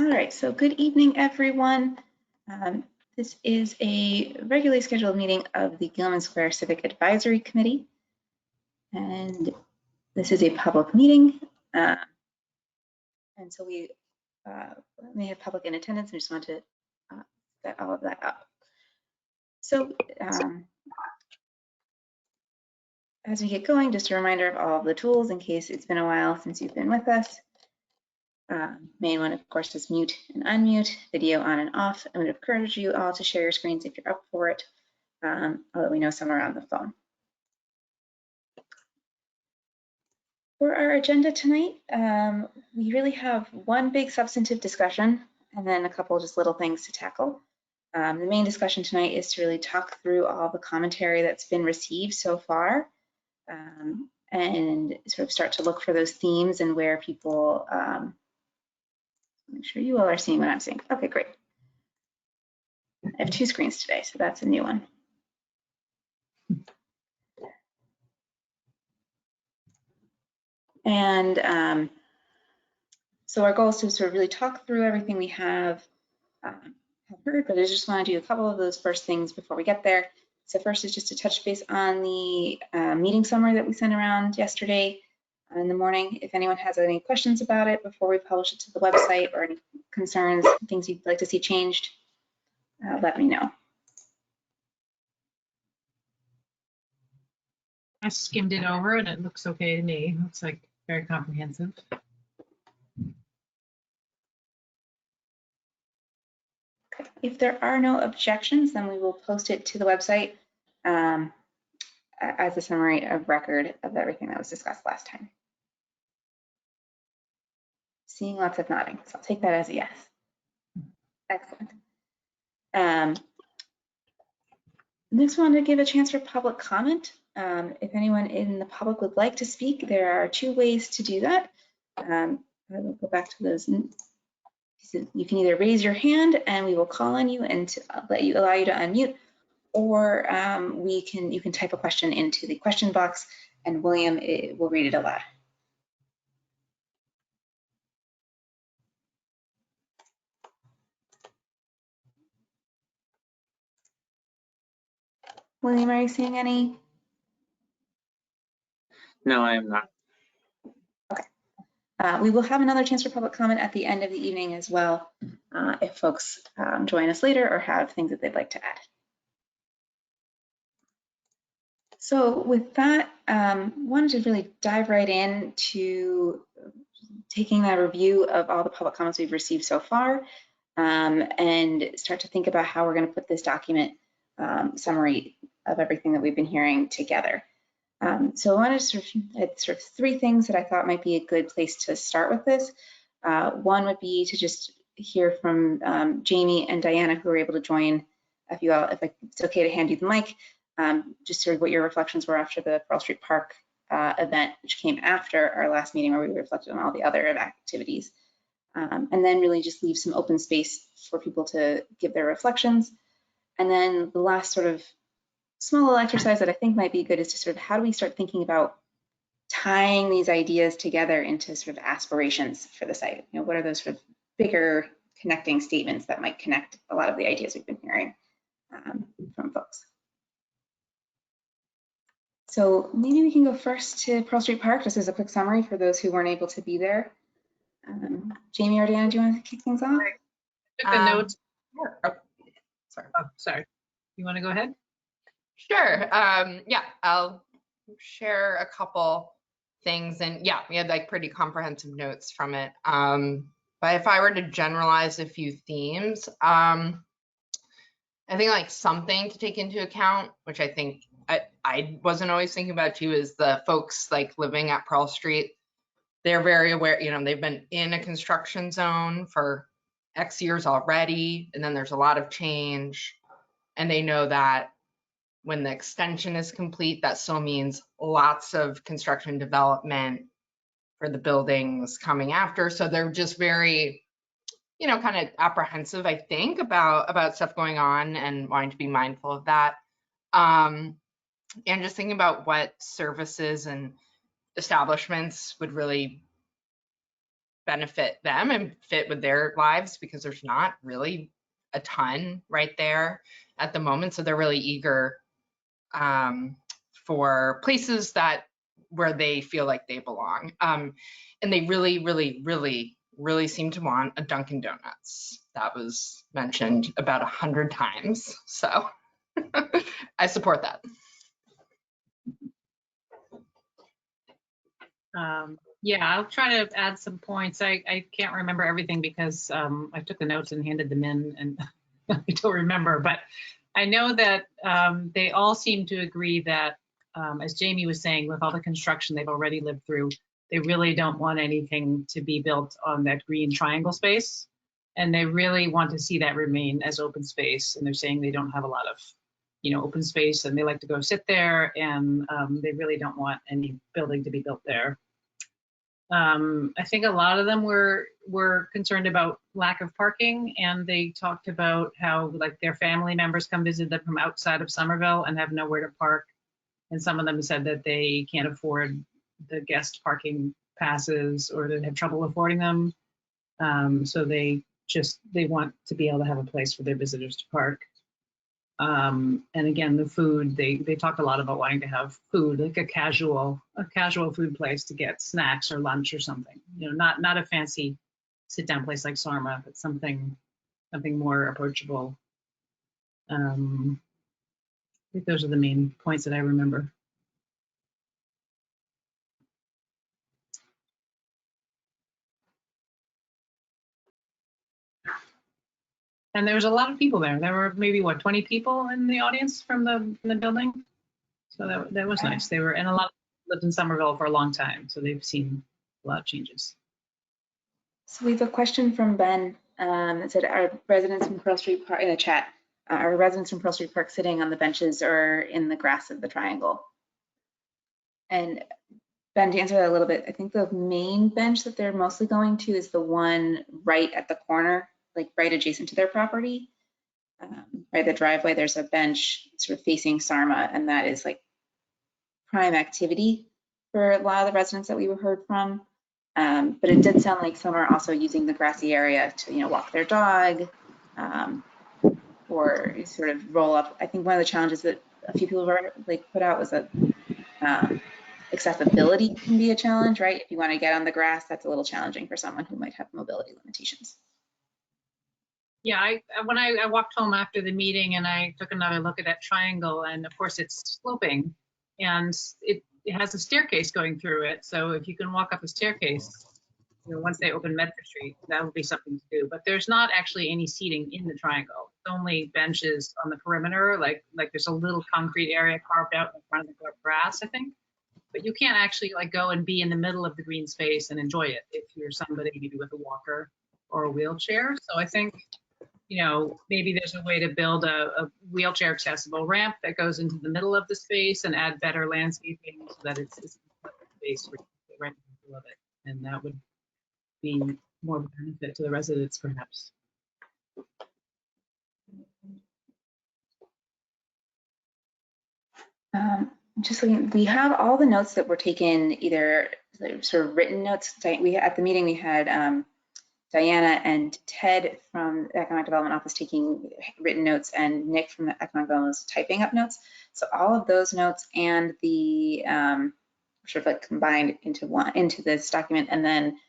All right, so good evening, everyone. This is a regularly scheduled meeting of the Gilman Square Civic Advisory Committee. And this is a public meeting. And so we may have public in attendance. I just want to set all of that up. So as we get going, just a reminder of all of the tools in case it's been a while since you've been with us. Main one, of course, is mute and unmute, video on and off. I would encourage you all to share your screens if you're up for it, although we know some are on the phone. For our agenda tonight, we really have one big substantive discussion and then a couple just little things to tackle. The main discussion tonight is to really talk through all the commentary that's been received so far and sort of start to look for those themes and where people make sure you all are seeing what I'm seeing. Okay, great. I have two screens today, so that's a new one. And so our goal is to sort of really talk through everything we have heard, but I just want to do a couple of those first things before we get there. So first is just to touch base on the meeting summary that we sent around yesterday in the morning. If anyone has any questions about it before we publish it to the website or any concerns, things you'd like to see changed, let me know. I skimmed it over and it looks okay to me. It looks like very comprehensive. Okay. If there are no objections, then we will post it to the website as a summary of record of everything that was discussed last time. Seeing lots of nodding, so I'll take that as a yes. Excellent. Next, I want to give a chance for public comment. If anyone in the public would like to speak, there are two ways to do that. I will go back to those. You can either raise your hand and we will call on you and allow you to unmute, or you can type a question into the question box and William will read it aloud. William, are you seeing any? No, I am not. Okay. We will have another chance for public comment at the end of the evening as well, if folks join us later or have things that they'd like to add. So with that, wanted to really dive right into taking that review of all the public comments we've received so far and start to think about how we're going to put this document summary of everything that we've been hearing together. So I wanted to sort of three things that I thought might be a good place to start with this. One would be to just hear from Jamie and Diana, who were able to join. If it's okay to hand you the mic, just sort of what your reflections were after the Pearl Street Park event, which came after our last meeting where we reflected on all the other activities. And then really just leave some open space for people to give their reflections. And then the last sort of small little exercise that I think might be good is to sort of how do we start thinking about tying these ideas together into sort of aspirations for the site? You know, what are those sort of bigger connecting statements that might connect a lot of the ideas we've been hearing from folks? So maybe we can go first to Pearl Street Park, just as a quick summary for those who weren't able to be there. Jamie or Diana, do you want to kick things off? Took the notes. Oh, sorry. Oh, sorry. You want to go ahead? Sure. Yeah, I'll share a couple things. And yeah, we had like pretty comprehensive notes from it. But if I were to generalize a few themes, I think like something to take into account, which I think I wasn't always thinking about too, is the folks like living at Pearl Street. They're very aware, you know, they've been in a construction zone for X years already, and then there's a lot of change. And they know that when the extension is complete, that still means lots of construction development for the buildings coming after. So they're just very, you know, kind of apprehensive, I think, about stuff going on and wanting to be mindful of that. And just thinking about what services and establishments would really benefit them and fit with their lives, because there's not really a ton right there at the moment. So they're really eager for places where they feel like they belong. And they really seem to want a Dunkin' Donuts. That was mentioned about 100 times. So I support that. Yeah, I'll try to add some points. I can't remember everything because I took the notes and handed them in and I don't remember, but I know that they all seem to agree that, as Jamie was saying, with all the construction they've already lived through, they really don't want anything to be built on that green triangle space. And they really want to see that remain as open space. And they're saying they don't have a lot of, open space, and they like to go sit there, and they really don't want any building to be built there. I think a lot of them were concerned about lack of parking, and they talked about how like their family members come visit them from outside of Somerville and have nowhere to park. And some of them said that they can't afford the guest parking passes, or they have trouble affording them. So they want to be able to have a place for their visitors to park. And again, the food, they talked a lot about wanting to have food, like a casual food place to get snacks or lunch or something, not a fancy sit down place like Sarma, but something more approachable. I think those are the main points that I remember. And there was a lot of people there. There were maybe 20 people in the audience from the building. So that was nice. And a lot of people lived in Somerville for a long time, so they've seen a lot of changes. So we have a question from Ben that said, "Are residents from Pearl Street Park," in the chat, "are residents from Pearl Street Park sitting on the benches or in the grass of the triangle?" And Ben, to answer that a little bit, I think the main bench that they're mostly going to is the one right at the corner, like right adjacent to their property. By the driveway, there's a bench sort of facing Sarma, and that is like prime activity for a lot of the residents that we heard from. But it did sound like some are also using the grassy area to, walk their dog, or sort of roll up. I think one of the challenges that a few people put out was that accessibility can be a challenge, right? If you want to get on the grass, that's a little challenging for someone who might have mobility limitations. Yeah, when I walked home after the meeting and I took another look at that triangle, and of course it's sloping, and it has a staircase going through it. So if you can walk up a staircase, once they open Medford Street, that would be something to do. But there's not actually any seating in the triangle. It's only benches on the perimeter, like there's a little concrete area carved out in front of the grass, I think. But you can't actually go and be in the middle of the green space and enjoy it if you're somebody maybe with a walker or a wheelchair. So I think, maybe there's a way to build a wheelchair accessible ramp that goes into the middle of the space and add better landscaping so that it's space right in the middle of it. And that would be more benefit to the residents, perhaps. Just looking, we have all the notes that were taken, either sort of written notes. At the meeting we had Diana and Ted from the Economic Development Office taking written notes, and Nick from the Economic Development was typing up notes. So all of those notes and the sort of combined into this document, and then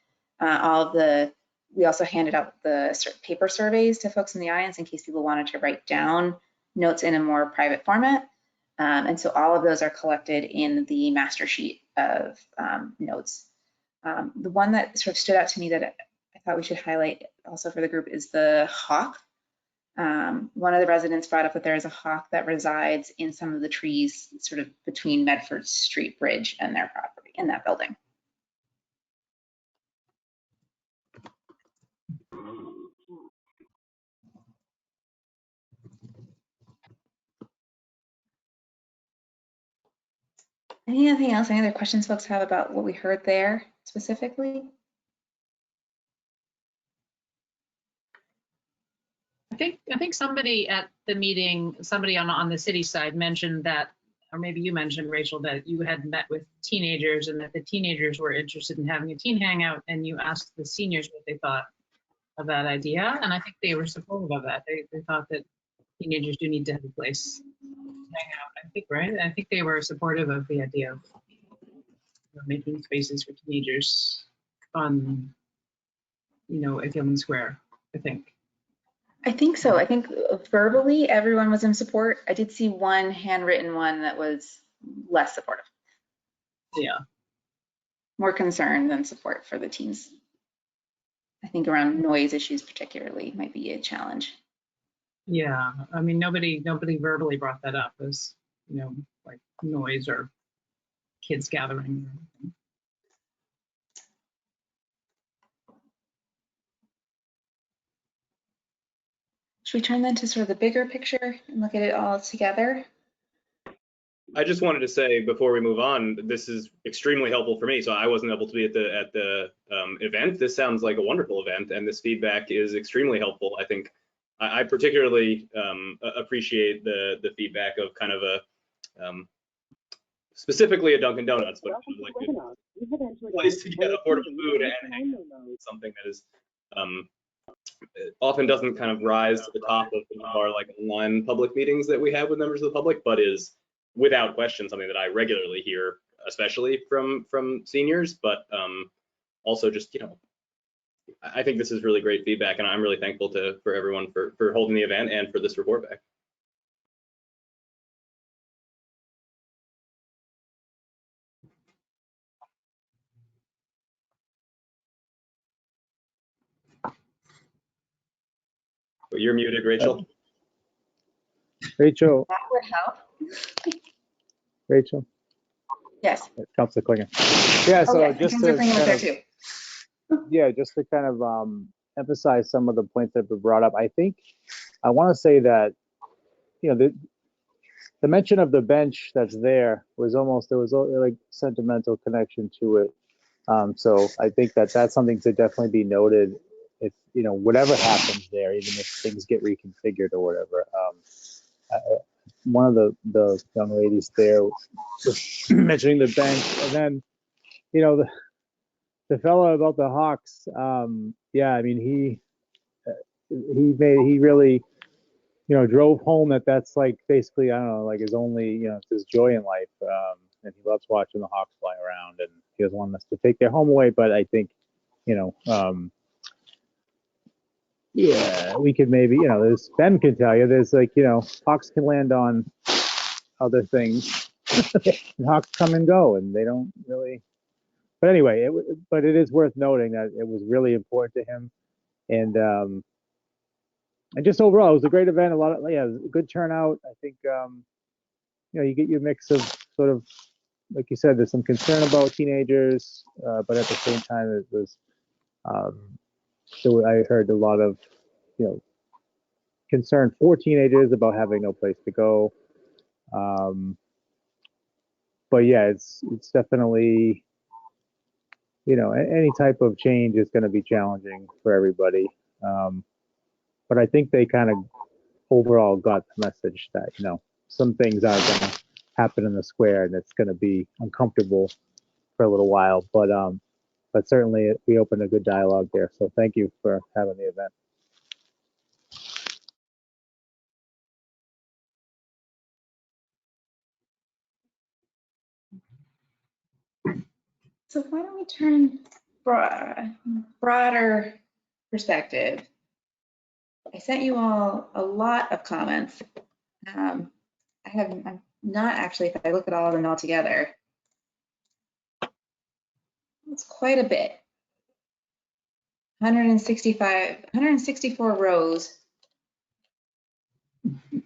we also handed out the paper surveys to folks in the audience in case people wanted to write down notes in a more private format. And so all of those are collected in the master sheet of notes. The one that sort of stood out to me that I thought we should highlight also for the group is the hawk. One of the residents brought up that there is a hawk that resides in some of the trees sort of between Medford Street Bridge and their property in that building. Anything else? Any other questions folks have about what we heard there specifically? I think somebody at the meeting, somebody on the city side mentioned that or maybe you mentioned, Rachel, that you had met with teenagers and that the teenagers were interested in having a teen hangout, and you asked the seniors what they thought of that idea, and I think they were supportive of that. They thought that teenagers do need to have a place to hang out, I think, right? I think they were supportive of the idea of making spaces for teenagers on, at Gilman Square, I think. I think so. I think verbally everyone was in support. I did see one handwritten one that was less supportive. Yeah. More concern than support for the teens. I think around noise issues particularly might be a challenge. Yeah, I mean, nobody verbally brought that up as, like noise or kids gathering or anything. Should we turn then to sort of the bigger picture and look at it all together? I just wanted to say before we move on, this is extremely helpful for me. So I wasn't able to be at the event. This sounds like a wonderful event, and this feedback is extremely helpful. I think I particularly appreciate the feedback of kind of a specifically a Dunkin' Donuts, but kind of like a place to get affordable food and something that is often doesn't kind of rise to the top of our like online public meetings that we have with members of the public, but is without question something that I regularly hear, especially from seniors, but also just, I think this is really great feedback, and I'm really thankful for everyone for holding the event and for this report back. But you're muted, Rachel. Rachel. That would help. Rachel. Yes. Councilor Klinger. Yeah. So yeah, just to kind of emphasize some of the points that were brought up. I think I want to say that the mention of the bench that's there was there was like sentimental connection to it. So I think that's something to definitely be noted. If whatever happens there, even if things get reconfigured or whatever. One of the young ladies there was mentioning the bench, and then the fellow about the Hawks. Yeah, I mean he really drove home that's like basically, I don't know, like his only it's his joy in life, and he loves watching the Hawks fly around, and he doesn't want us to take their home away. But I think yeah, we could maybe, there's Ben can tell you, there's like, Hawks can land on other things, and Hawks come and go, and they don't really. But anyway, but it is worth noting that it was really important to him, and just overall, it was a great event. A lot of good turnout. I think you get your mix of sort of, like you said, there's some concern about teenagers, but at the same time, it was. So I heard a lot of, concern for teenagers about having no place to go. But yeah, it's definitely, any type of change is going to be challenging for everybody. But I think they kind of overall got the message that, some things are going to happen in the square, and it's going to be uncomfortable for a little while. But certainly we opened a good dialogue there. So thank you for having the event. So why don't we turn broader perspective? I sent you all a lot of comments. I'm not actually, if I look at all of them all together, it's quite a bit. 164 rows. And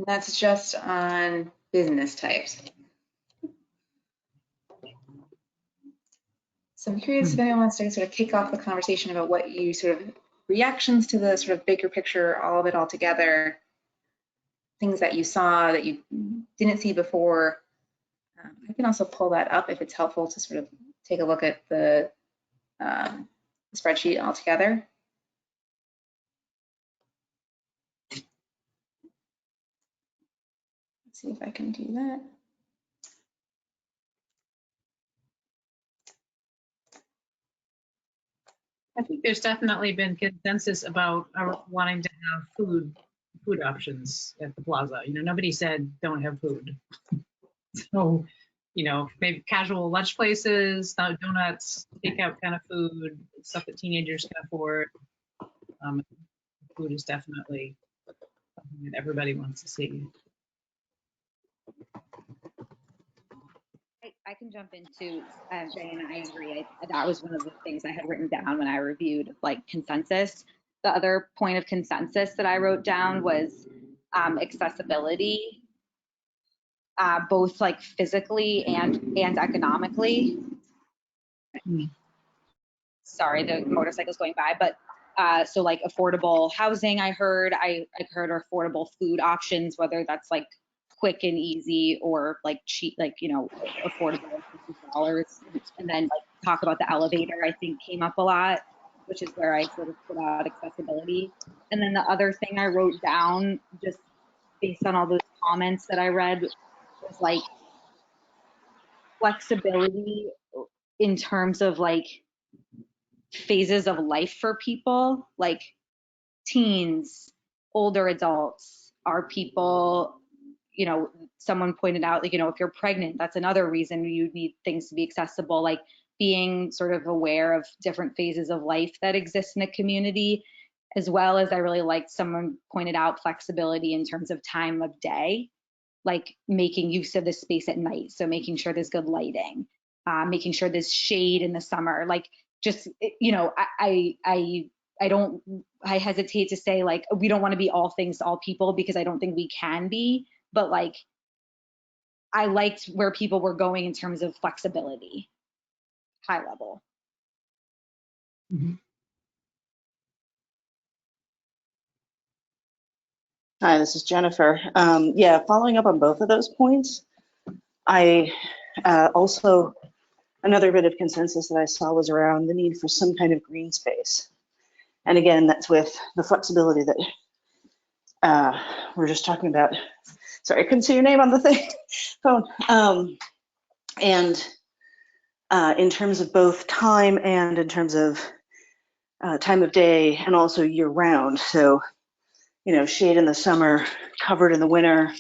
that's just on business types. So I'm curious if anyone wants to sort of kick off the conversation about what you sort of reactions to the sort of bigger picture, all of it all together, things that you saw that you didn't see before. I can also pull that up if it's helpful to sort of take a look at the spreadsheet altogether. Let's see if I can do that. I think there's definitely been consensus about wanting to have food options at the plaza. You know, nobody said don't have food. So, you know, maybe casual lunch places, donuts, takeout kind of food, stuff that teenagers can afford. Food is definitely something that everybody wants to see. I can jump into, Diana, I agree. That was one of the things I had written down when I reviewed like consensus. The other point of consensus that I wrote down was accessibility, both like physically and economically. Sorry, the motorcycle's going by, but so like affordable housing, I heard or affordable food options, whether that's like quick and easy or like cheap, like, you know, affordable $50. And then like talk about the elevator, I think came up a lot, which is where I sort of put out accessibility. And then the other thing I wrote down, just based on all those comments that I read, was like flexibility in terms of like phases of life for people, like teens, older adults, are people, you know, someone pointed out, like, you know, if you're pregnant, that's another reason you need things to be accessible, like being sort of aware of different phases of life that exist in a community, as well as I really liked someone pointed out flexibility in terms of time of day, like making use of the space at night. So making sure there's good lighting, making sure there's shade in the summer, like just, you know, I hesitate to say like, we don't want to be all things to all people, because I don't think we can be, but like, I liked where people were going in terms of flexibility, high level. Mm-hmm. Hi, this is Jennifer. Yeah, following up on both of those points, I also, another bit of consensus that I saw was around the need for some kind of green space. And again, that's with the flexibility that we're just talking about. Sorry, I couldn't see your name on the thing, phone. And in terms of both time and in terms of time of day, and also year round. So, you know, shade in the summer, covered in the winter,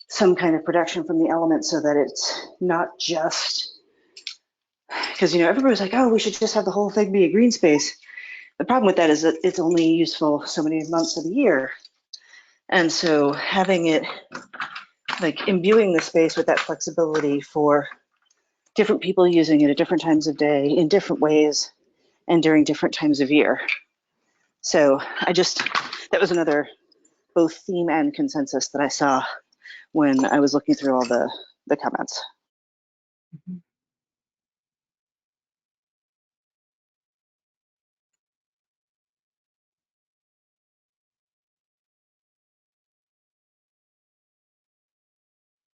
some kind of protection from the elements so that it's not just, because, you know, everybody's like, oh, we should just have the whole thing be a green space. The problem with that is that it's only useful so many months of the year. And so having it, like imbuing the space with that flexibility for different people using it at different times of day, in different ways, and during different times of year. So that was another both theme and consensus that I saw when I was looking through all the comments. Mm-hmm.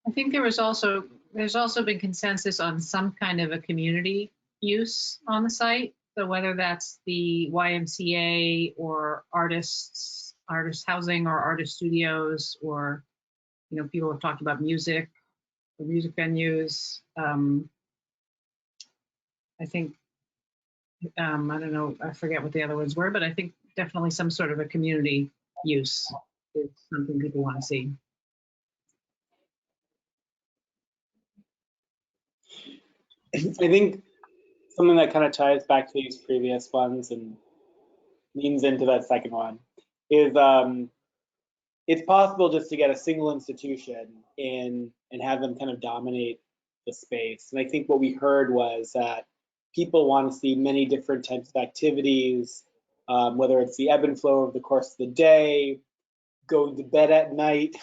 I think there's also been consensus on some kind of a community use on the site. So whether that's the YMCA or artist housing or artist studios, or, you know, people have talked about music or music venues. I think, I don't know, I forget what the other ones were, but I think definitely some sort of a community use is something people want to see. I think something that kind of ties back to these previous ones and leans into that second one is it's possible just to get a single institution in and have them kind of dominate the space. And I think what we heard was that people want to see many different types of activities, whether it's the ebb and flow of the course of the day, going to bed at night,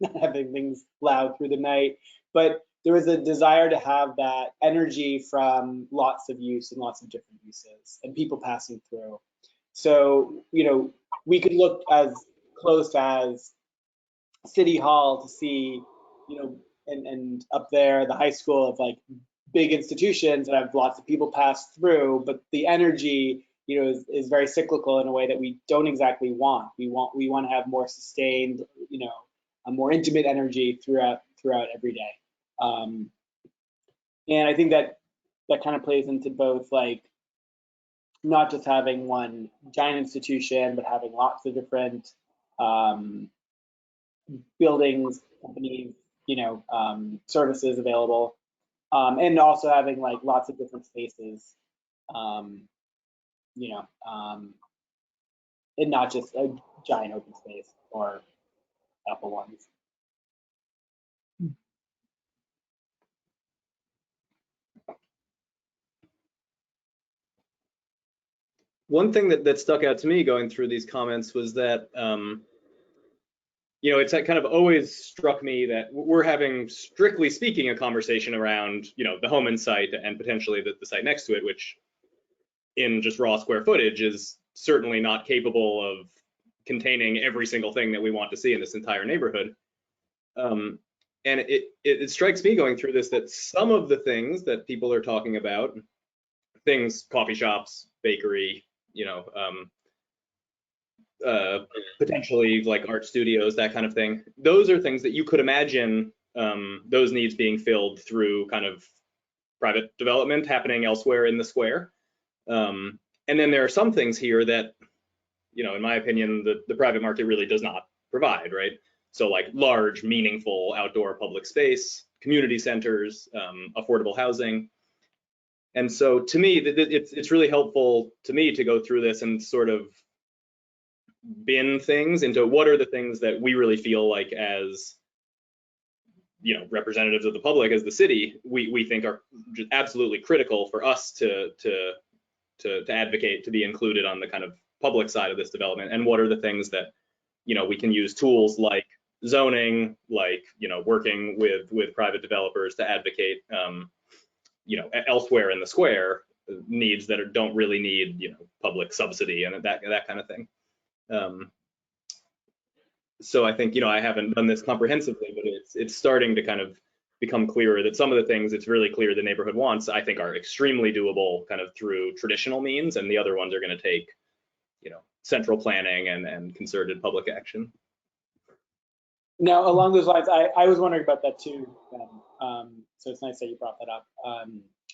not having things loud through the night, but there was a desire to have that energy from lots of use and lots of different uses and people passing through. So, you know, we could look as close as City Hall to see, you know, and up there, the high school of like big institutions that have lots of people pass through, but the energy, you know, is very cyclical in a way that we don't exactly want. We want to have more sustained, you know, more intimate energy throughout every day. And I think that kind of plays into both, like, not just having one giant institution, but having lots of different buildings, companies, services available, and also having like lots of different spaces, and not just a giant open space or Apple ones. One thing that stuck out to me going through these comments was that, it's kind of always struck me that we're having, strictly speaking, a conversation around, the Homan site and potentially the site next to it, which in just raw square footage is certainly not capable of containing every single thing that we want to see in this entire neighborhood. And it strikes me going through this that some of the things that people are talking about, things, coffee shops, bakery, potentially like art studios, that kind of thing. Those are things that you could imagine those needs being filled through kind of private development happening elsewhere in the square. And then there are some things here that, in my opinion, the private market really does not provide, right? So like large, meaningful outdoor public space, community centers, affordable housing. And so to me, it's really helpful to me to go through this and sort of bin things into what are the things that we really feel like as, representatives of the public, as the city, we think are absolutely critical for us to advocate to be included on the kind of public side of this development, and what are the things that, we can use tools like zoning, like, working with private developers to advocate, elsewhere in the square, needs that don't really need, public subsidy and that kind of thing. So I think, I haven't done this comprehensively, but it's starting to kind of become clearer that some of the things it's really clear the neighborhood wants, I think, are extremely doable kind of through traditional means, and the other ones are going to take, central planning and concerted public action. Now, along those lines, I was wondering about that too, Ben. So it's nice that you brought that up.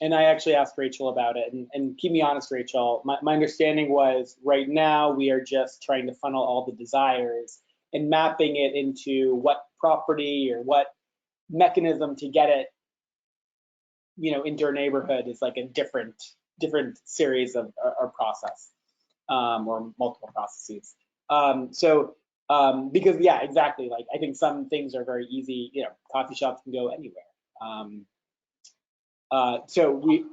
And I actually asked Rachel about it, and keep me honest, Rachel, my understanding was right now we are just trying to funnel all the desires and mapping it into what property or what mechanism to get it, into our neighborhood is like a different series of or process, or multiple processes. Because yeah, exactly. Like I think some things are very easy. Coffee shops can go anywhere. So we,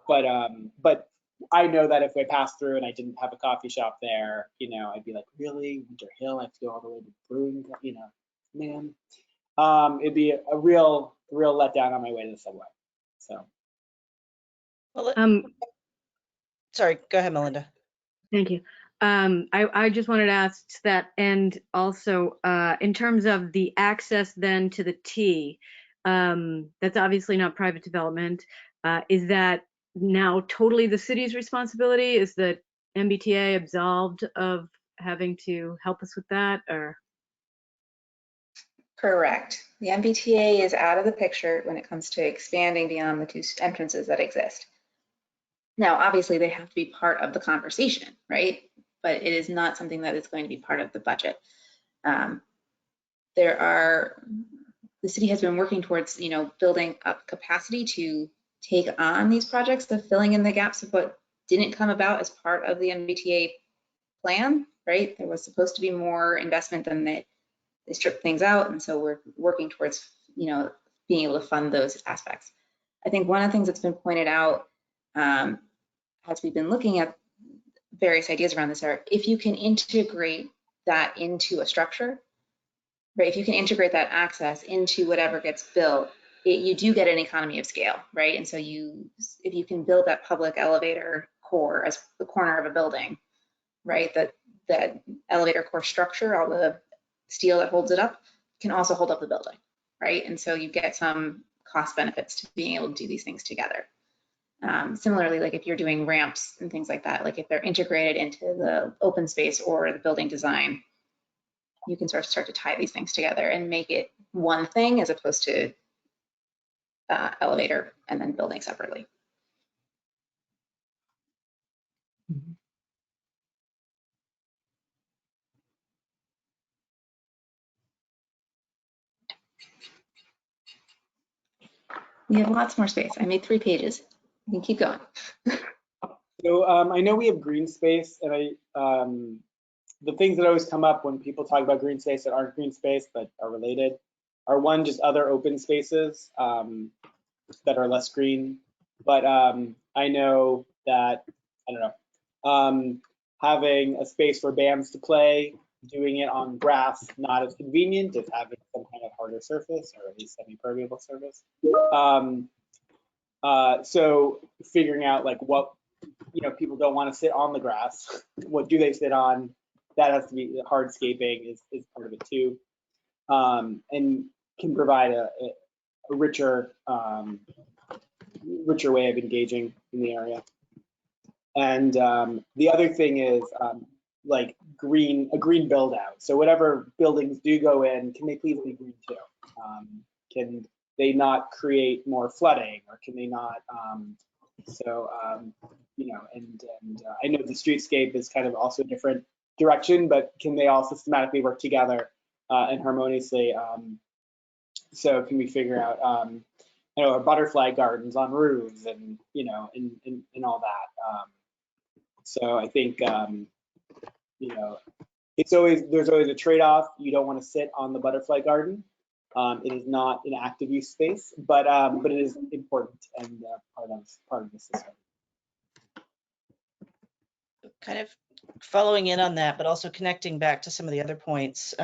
but I know that if I passed through and I didn't have a coffee shop there, I'd be like, really, Winter Hill? I have to go all the way to Brewing, man. It'd be a real letdown on my way to the subway. So. Well, sorry, go ahead, Melinda. Thank you. I just wanted to ask to that end also, in terms of the access then to the T, that's obviously not private development. Is that now totally the city's responsibility? Is the MBTA absolved of having to help us with that, or? Correct. The MBTA is out of the picture when it comes to expanding beyond the two entrances that exist. Now, obviously, they have to be part of the conversation, right? But it is not something that is going to be part of the budget. The city has been working towards, building up capacity to take on these projects, the filling in the gaps of what didn't come about as part of the MBTA plan, right? There was supposed to be more investment than they stripped things out. And so we're working towards, being able to fund those aspects. I think one of the things that's been pointed out as we've been looking at various ideas around this are if you can integrate that into a structure, right? If you can integrate that access into whatever gets built, you do get an economy of scale, right? And so if you can build that public elevator core as the corner of a building, right? That elevator core structure, all the steel that holds it up, can also hold up the building, right? And so you get some cost benefits to being able to do these things together. Similarly, like if you're doing ramps and things like that, like if they're integrated into the open space or the building design, you can sort of start to tie these things together and make it one thing as opposed to elevator and then building separately. We have lots more space. I made 3 pages. You can keep going. So I know we have green space, and the things that always come up when people talk about green space that aren't green space but are related are one, just other open spaces that are less green. But I know that, I don't know, having a space for bands to play, doing it on grass, not as convenient as having some kind of harder surface or at least semi-permeable surface. So figuring out like what, people don't want to sit on the grass. What do they sit on? That has to be, hardscaping is part of it too. And can provide a richer way of engaging in the area. And the other thing is like a green build out. So whatever buildings do go in, can they please be green too? Can they not create more flooding, or can they not? And I know the streetscape is kind of also a different direction, but can they all systematically work together and harmoniously? So can we figure out, our butterfly gardens on roofs and, and all that. So I think, there's always a trade-off. You don't want to sit on the butterfly garden. It is not an active use space, but it is important and part of the system. Kind of following in on that, but also connecting back to some of the other points.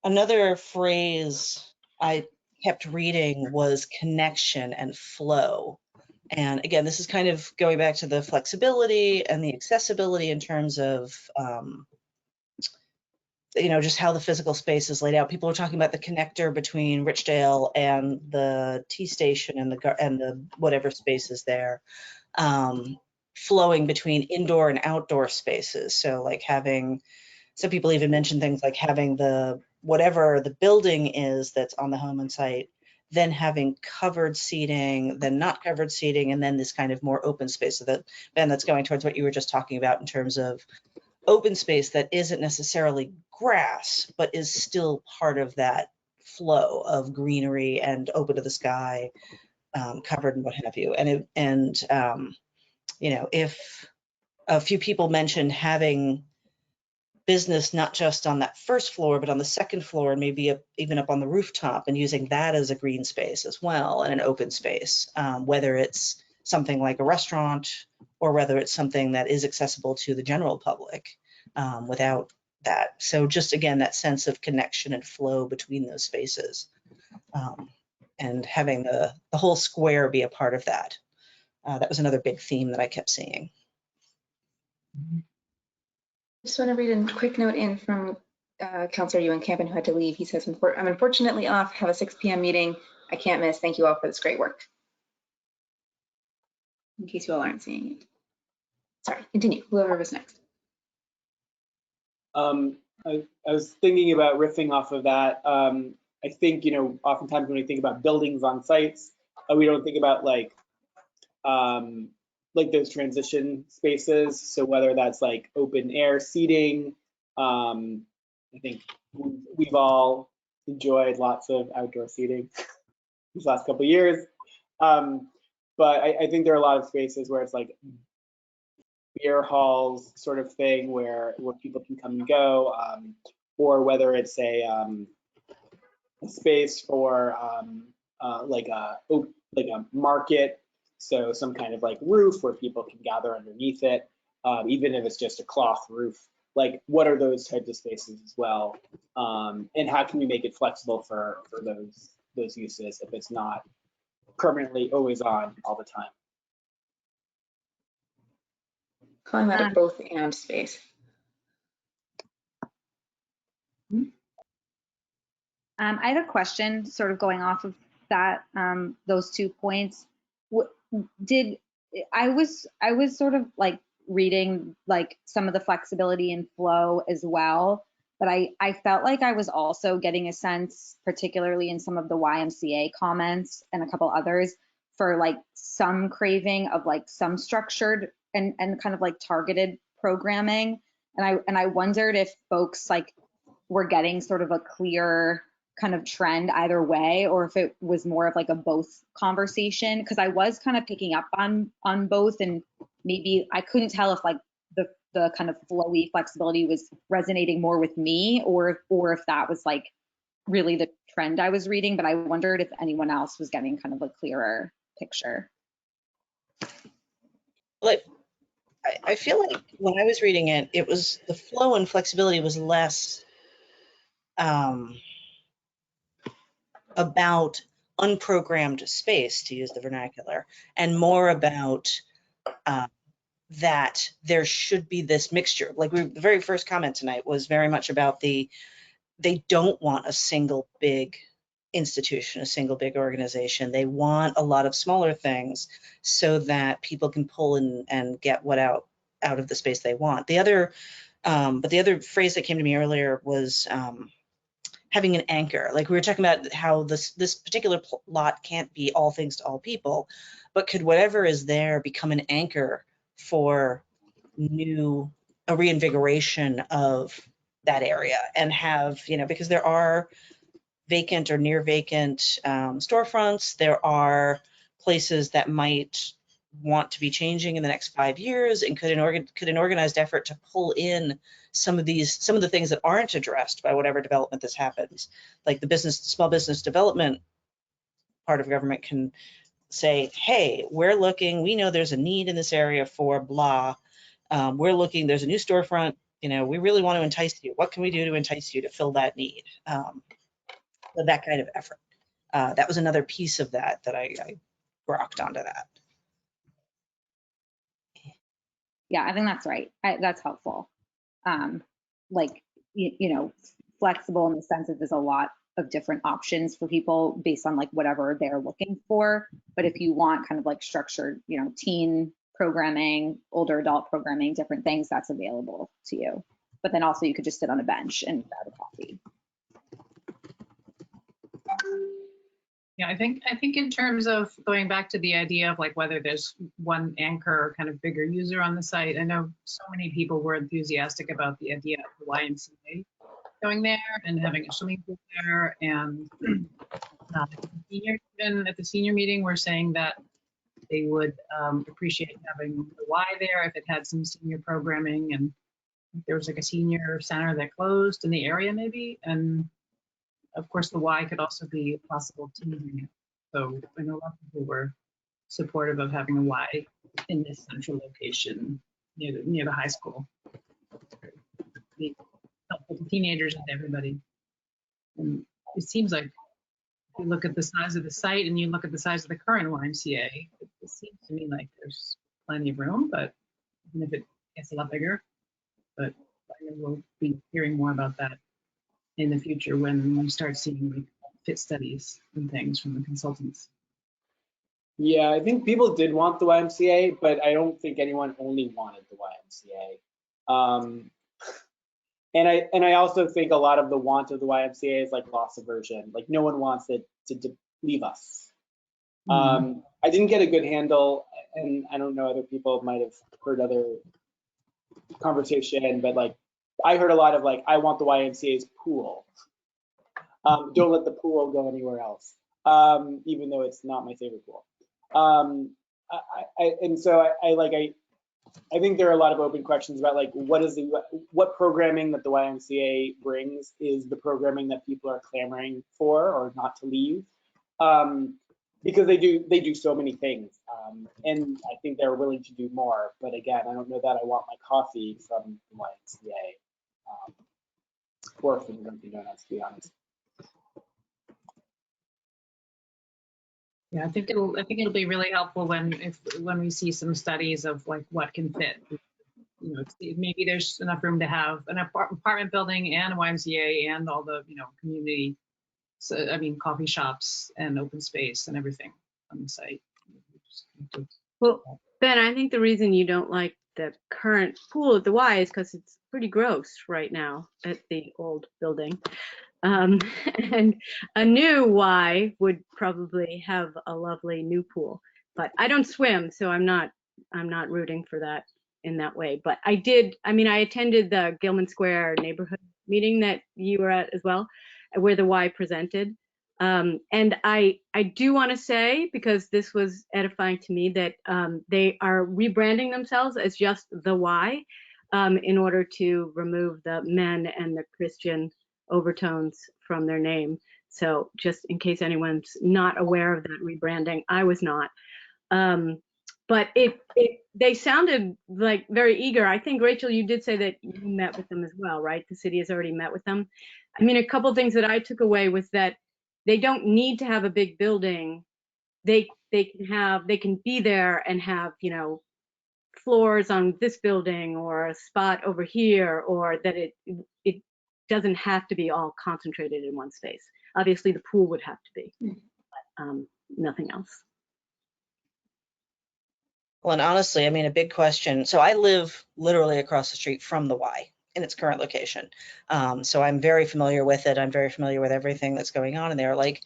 Another phrase I kept reading was connection and flow. And again, this is kind of going back to the flexibility and the accessibility in terms of, just how the physical space is laid out. People are talking about the connector between Richdale and the T station and the whatever spaces there, flowing between indoor and outdoor spaces. So like some people even mention things like having whatever the building is that's on the home and site, then having covered seating, then not covered seating, and then this kind of more open space. So that, Ben, that's going towards what you were just talking about in terms of open space that isn't necessarily grass, but is still part of that flow of greenery and open to the sky, covered and what have you. If a few people mentioned having business not just on that first floor, but on the second floor, and maybe even up on the rooftop, and using that as a green space as well and an open space, whether it's something like a restaurant or whether it's something that is accessible to the general public without that. So just again, that sense of connection and flow between those spaces, and having the whole square be a part of that. That was another big theme that I kept seeing. Just want to read a quick note in from Councillor Ewan Campen, who had to leave. He says, I'm unfortunately off, have a 6 p.m. meeting. I can't miss. Thank you all for this great work. In case you all aren't seeing it. Sorry, continue. Whoever was next. I was thinking about riffing off of that. I think, oftentimes when we think about buildings on sites, we don't think about like those transition spaces. So whether that's like open air seating, I think we've all enjoyed lots of outdoor seating these last couple of years. But I think there are a lot of spaces where it's like beer halls sort of thing where people can come and go, or whether it's a space for like a market. So some kind of like roof where people can gather underneath it, even if it's just a cloth roof. Like, what are those types of spaces as well? And how can we make it flexible for those uses if it's not permanently always on all the time? Calling that a both and space. I have a question sort of going off of that, those 2 points. I was sort of like reading like some of the flexibility and flow as well. But I felt like I was also getting a sense, particularly in some of the YMCA comments and a couple others, for like some craving of like some structured and kind of like targeted programming. And I wondered if folks like were getting sort of a clear kind of trend either way, or if it was more of like a both conversation, because I was kind of picking up on both, and maybe I couldn't tell if like the kind of flowy flexibility was resonating more with me, or if that was like really the trend I was reading. But I wondered if anyone else was getting kind of a clearer picture. Like, I feel like when I was reading it, it was the flow and flexibility was less about unprogrammed space, to use the vernacular, and more about that there should be this mixture. Like the very first comment tonight was very much about they don't want a single big institution, a single big organization. They want a lot of smaller things so that people can pull in and get what out of the space they want. The other, but the other phrase that came to me earlier was having an anchor. Like we were talking about how this particular lot can't be all things to all people, but could whatever is there become an anchor for a reinvigoration of that area, and have, because there are vacant or near vacant storefronts, there are places that might want to be changing in the next 5 years, and could an organized effort to pull in some of the things that aren't addressed by whatever development this happens, like the small business development part of government can say, hey, we know there's a need in this area for blah. There's a new storefront, we really want to entice you. What can we do to entice you to fill that need? So that kind of effort. That was another piece of that I grokked onto that. Yeah, I think that's right. That's helpful. Like, flexible in the sense that there's a lot of different options for people based on like whatever they're looking for. But if you want kind of like structured, teen programming, older adult programming, different things, that's available to you. But then also you could just sit on a bench and grab a coffee. Yeah, I think in terms of going back to the idea of like whether there's one anchor or kind of bigger user on the site, I know so many people were enthusiastic about the idea of the YMCA going there and having a swimming pool there, and even at the senior meeting were saying that they would appreciate having the Y there if it had some senior programming, and there was like a senior center that closed in the area maybe, and of course, the Y could also be a possible teen unit. So I know a lot of people were supportive of having a Y in this central location near the high school. Be helpful to teenagers and everybody. And it seems like if you look at the size of the site and you look at the size of the current YMCA, it seems to me like there's plenty of room, but even if it gets a lot bigger, but we'll be hearing more about that in the future when we start seeing like fit studies and things from the consultants. Yeah, I think people did want the YMCA, but I don't think anyone only wanted the YMCA. And I also think a lot of the want of the YMCA is like loss aversion. Like no one wants it to leave us. I didn't get a good handle, and I don't know, other people might have heard other conversation, but like I heard a lot of like, I want the YMCA's pool. Don't let the pool go anywhere else, even though it's not my favorite pool. I think there are a lot of open questions about like what programming that the YMCA brings is the programming that people are clamoring for or not to leave, because they do so many things, and I think they're willing to do more. But again, I don't know that I want my coffee from the YMCA or from Dunkin' Donuts, to be honest. Yeah, I think it'll be really helpful when we see some studies of like what can fit. Maybe there's enough room to have an apartment building and a YMCA and all the community. So I mean, coffee shops and open space and everything on the site. Well, Ben, I think the reason you don't like the current pool at the Y is because it's pretty gross right now at the old building. And a new Y would probably have a lovely new pool. But I don't swim, so I'm not rooting for that in that way. But I attended the Gilman Square neighborhood meeting that you were at as well, where the Y presented. And I do want to say, because this was edifying to me, that they are rebranding themselves as just the Y in order to remove the men and the Christian overtones from their name. So just in case anyone's not aware of that rebranding, I was not. But they sounded like very eager. I think, Rachel, you did say that you met with them as well, right? The city has already met with them. I mean, a couple things that I took away was that they don't need to have a big building. They can be there and have, floors on this building or a spot over here, or that it doesn't have to be all concentrated in one space. Obviously, the pool would have to be, but nothing else. Well, and honestly, I mean, a big question. So I live literally across the street from the Y in its current location. So I'm very familiar with it. I'm very familiar with everything that's going on in there. Like,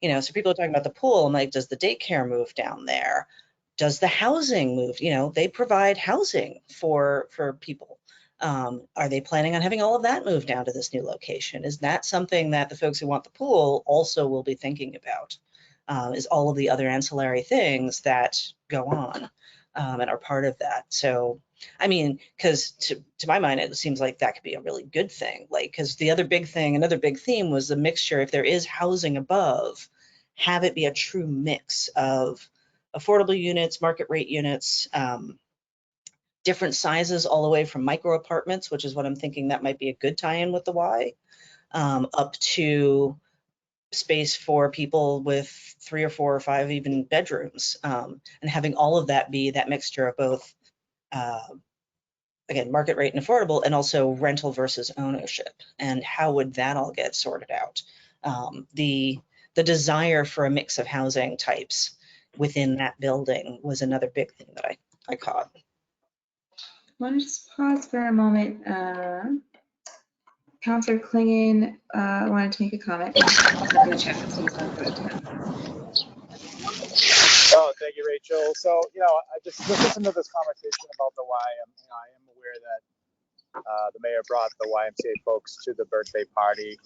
so people are talking about the pool. I'm like, does the daycare move down there? Does the housing move? They provide housing for people. Are they planning on having all of that moved down to this new location? Is that something that the folks who want the pool also will be thinking about? Is all of the other ancillary things that go on and are part of that. So, I mean, because to my mind, it seems like that could be a really good thing. Like, because the other big thing, another big theme was the mixture. If there is housing above, have it be a true mix of affordable units, market rate units, different sizes, all the way from micro apartments, which is what I'm thinking that might be a good tie-in with the Y, up to space for people with 3 or 4 or 5 even bedrooms, and having all of that be that mixture of both, again, market rate and affordable, and also rental versus ownership. And how would that all get sorted out? The desire for a mix of housing types within that building was another big thing that I caught. I want to just pause for a moment. Councillor Klingon wanted to make a comment. I'm going to check this. Oh, thank you, Rachel. So, I just listened to this conversation about the Y. I am aware that the mayor brought the YMCA folks to the birthday party.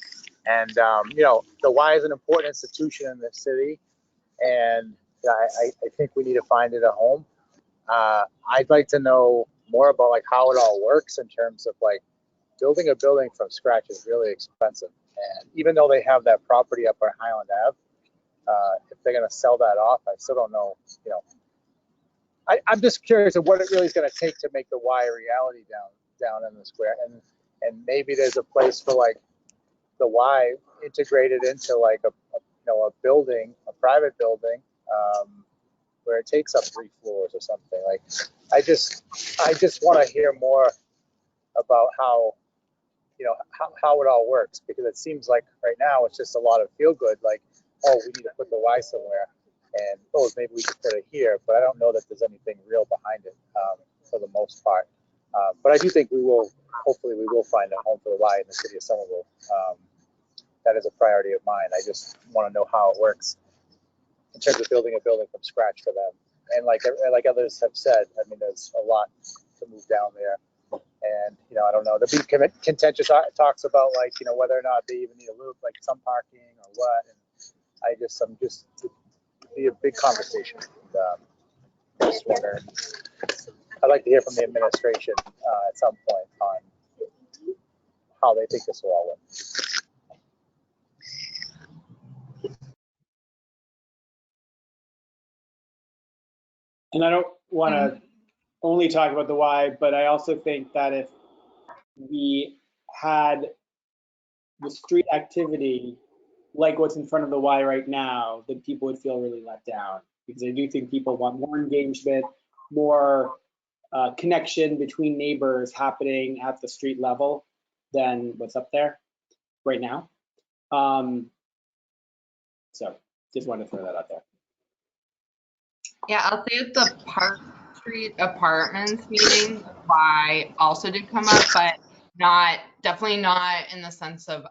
And, the Y is an important institution in the city. And I think we need to find it a home. I'd like to know more about how it all works in terms of building a building from scratch is really expensive. And even though they have that property up on Highland Ave, if they're going to sell that off, I still don't know. I'm just curious of what it really is going to take to make the Y a reality down in the square, and maybe there's a place for the Y integrated into a building, a private building, where it takes up 3 floors or something. I just want to hear more about how it all works, because it seems like right now it's just a lot of feel good, oh, we need to put the Y somewhere, and maybe we could put it here, but I don't know that there's anything real behind it for the most part. But I do think hopefully we will find a home for the Y in the city of Somerville. That is a priority of mine. I just want to know how it works in terms of building a building from scratch for them. And like others have said, I mean, there's a lot to move down there. And, I don't know, the big contentious talks about whether or not they even need a loop, some parking or what. And I'm just, it'd be a big conversation. And, just wondering, I'd like to hear from the administration at some point on how they think this will all work. And I don't want to only talk about the Y, but I also think that if we had the street activity like what's in front of the Y right now, then people would feel really let down, because I do think people want more engagement, more connection between neighbors happening at the street level than what's up there right now. So just wanted to throw that out there. Yeah, I'll say at the park Street Apartments meeting, why also did come up, but definitely not in the sense of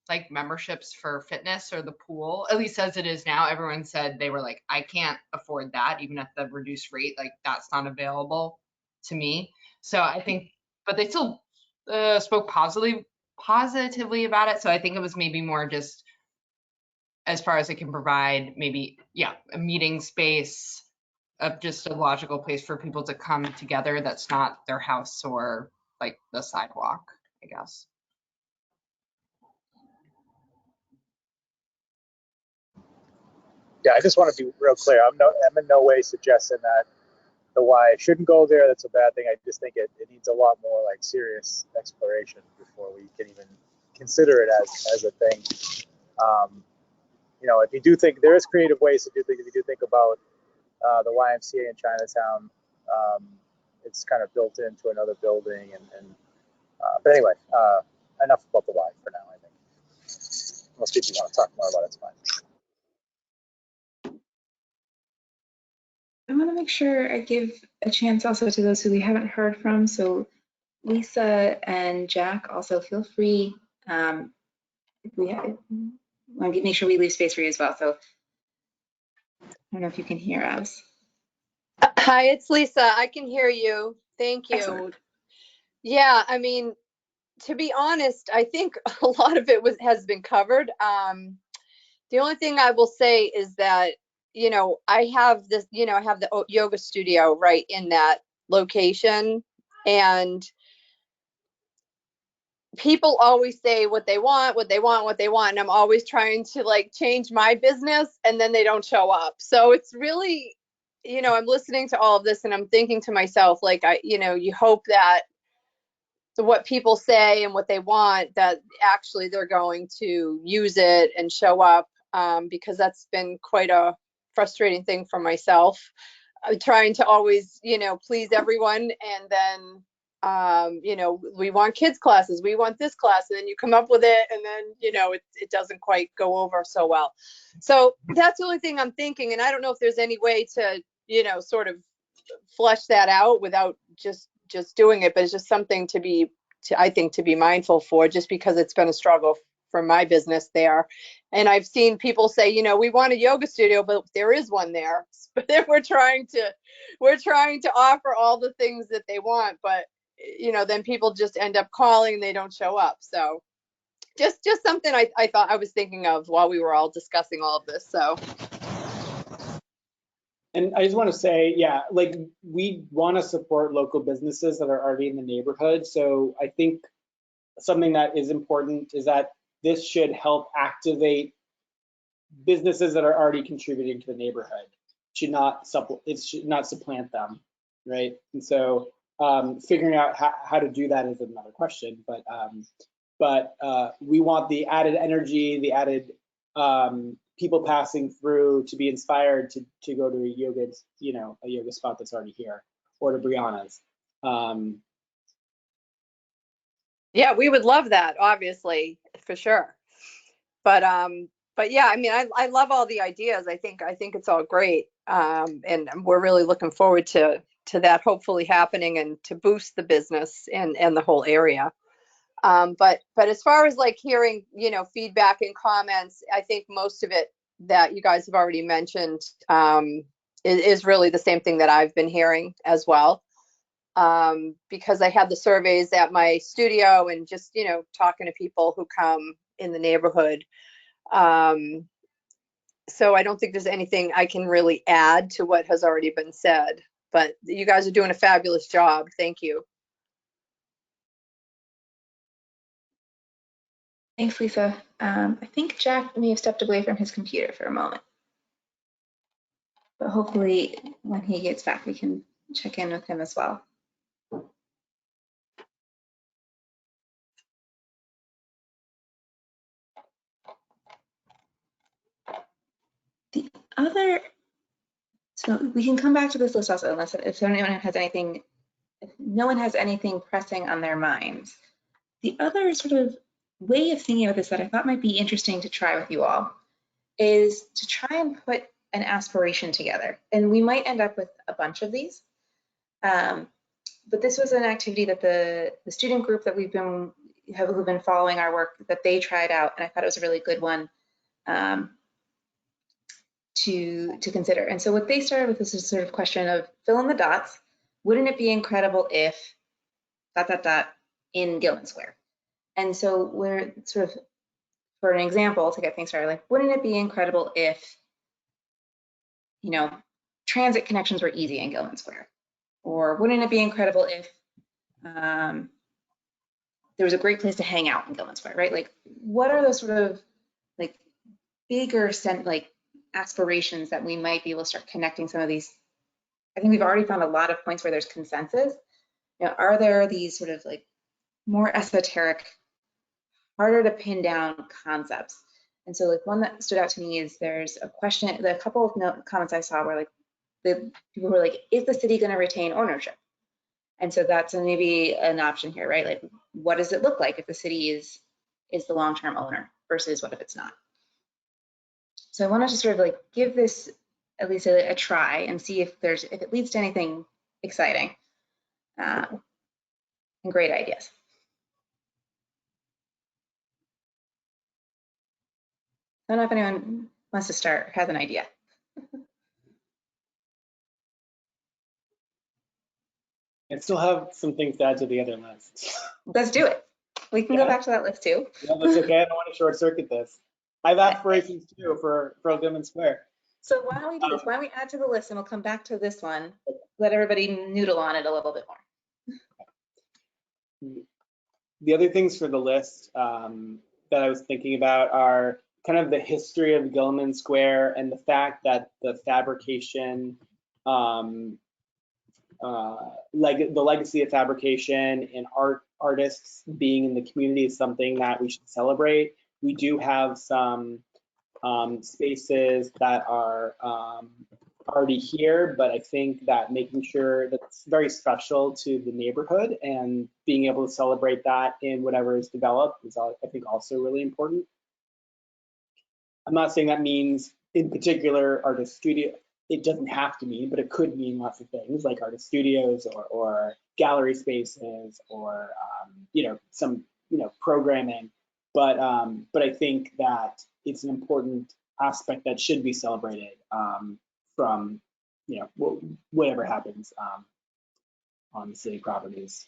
like memberships for fitness or the pool, at least as it is now. Everyone said they were like, I can't afford that, even at the reduced rate, like that's not available to me. So I think, but they still spoke positively about it. So I think it was maybe more just as far as it can provide, maybe, yeah, a meeting space, just a logical place for people to come together that's not their house or like the sidewalk, I guess. Yeah, I just want to be real clear. I'm in no way suggesting that the Y shouldn't go there. That's a bad thing. I just think it needs a lot more like serious exploration before we can even consider it as a thing. You know, if you do think there is creative ways to do things, if you do think about the YMCA in Chinatown, it's kind of built into another building. But anyway, enough about the Y for now, I think. Most people want to talk more about it, it's fine. I want to make sure I give a chance also to those who we haven't heard from. So Lisa and Jack, also feel free. If we have, want to make sure we leave space for you as well. So I don't know if you can hear us. Hi, it's Lisa. I can hear you. Thank you. Excellent. Yeah, I mean, to be honest, I think a lot of it has been covered. The only thing I will say is that, you know, I have this, you know, I have the yoga studio right in that location, and people always say what they want, and I'm always trying to like change my business, and then they don't show up. So it's really, you know, I'm listening to all of this and I'm thinking to myself, like, you know, you hope that what people say and what they want, that actually they're going to use it and show up, because that's been quite a frustrating thing for myself. I'm trying to always, you know, please everyone, and then you know, we want kids classes, we want this class, and then you come up with it, and then, you know, it doesn't quite go over so well. So that's the only thing I'm thinking, and I don't know if there's any way to, you know, sort of flesh that out without just doing it, but it's just something I think to be mindful for, just because it's been a struggle for my business there. And I've seen people say, you know, we want a yoga studio, but there is one there. But then we're trying to offer all the things that they want, but, you know, then people just end up calling and they don't show up. So just something I thought I was thinking of while we were all discussing all of this. So. And I just want to say, yeah, like we want to support local businesses that are already in the neighborhood. So I think something that is important is that this should help activate businesses that are already contributing to the neighborhood. It should not supplant them, right? And so figuring out how to do that is another question. But we want the added energy, the added people passing through to be inspired to go to a yoga spot that's already here, or to Brianna's. Yeah, we would love that, obviously, for sure. But yeah, I mean, I love all the ideas. I think it's all great, and we're really looking forward to that hopefully happening, and to boost the business and the whole area. But as far as like hearing, you know, feedback and comments, I think most of it that you guys have already mentioned is really the same thing that I've been hearing as well. Because I had the surveys at my studio, and just, you know, talking to people who come in the neighborhood. So I don't think there's anything I can really add to what has already been said, but you guys are doing a fabulous job. Thank you. Thanks, Lisa. I think Jack may have stepped away from his computer for a moment, but hopefully when he gets back, we can check in with him as well. The other, so we can come back to this list also, unless if anyone has anything, if no one has anything pressing on their minds. The other sort of way of thinking about this that I thought might be interesting to try with you all is to try and put an aspiration together. And we might end up with a bunch of these, But this was an activity that the student group that who've been following our work, that they tried out, and I thought it was a really good one to consider. And so what they started with is this sort of question of fill in the dots. Wouldn't it be incredible if ... in Gilman Square? And so we're sort of, for an example, to get things started, like, wouldn't it be incredible if, you know, transit connections were easy in Gilman Square? Or wouldn't it be incredible if there was a great place to hang out in Gilman Square, right? Like, what are those sort of like bigger like aspirations that we might be able to start connecting some of these? I think we've already found a lot of points where there's consensus. You know, are there these sort of like more esoteric, harder to pin down concepts? And so like one that stood out to me is there's a question, the couple of comments I saw were like, the people were like, is the city going to retain ownership? And so that's maybe an option here, right? Like, what does it look like if the city is the long-term owner versus what if it's not? So I wanted to sort of like give this at least a try and see if it leads to anything exciting and great ideas. I don't know if anyone wants to start or has an idea. I still have some things to add to the other list. Let's do it. We can go back to that list too. Yeah, that's okay. I don't want to short circuit this. I have aspirations too for Gilman Square. So why don't we do this? Why don't we add to the list and we'll come back to this one, let everybody noodle on it a little bit more. The other things for the list that I was thinking about are kind of the history of Gilman Square and the fact that the fabrication, like the legacy of fabrication and artists being in the community is something that we should celebrate. We do have some spaces that are already here, but I think that making sure that's very special to the neighborhood and being able to celebrate that in whatever is developed is, I think, also really important. I'm not saying that means in particular artist studio. It doesn't have to mean, but it could mean lots of things like artist studios or gallery spaces or some programming. But I think that it's an important aspect that should be celebrated from whatever happens on city properties.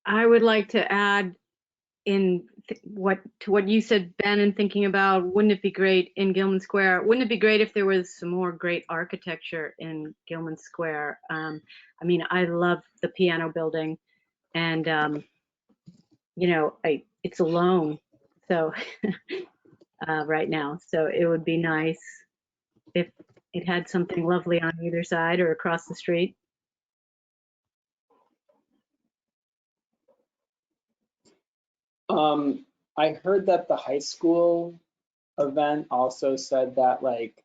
I would like to add to what you said, Ben, and thinking about, wouldn't it be great in Gilman Square? Wouldn't it be great if there was some more great architecture in Gilman Square? I mean, I love the piano building, and it's alone, so right now. So it would be nice if it had something lovely on either side or across the street. I heard that the high school event also said that, like,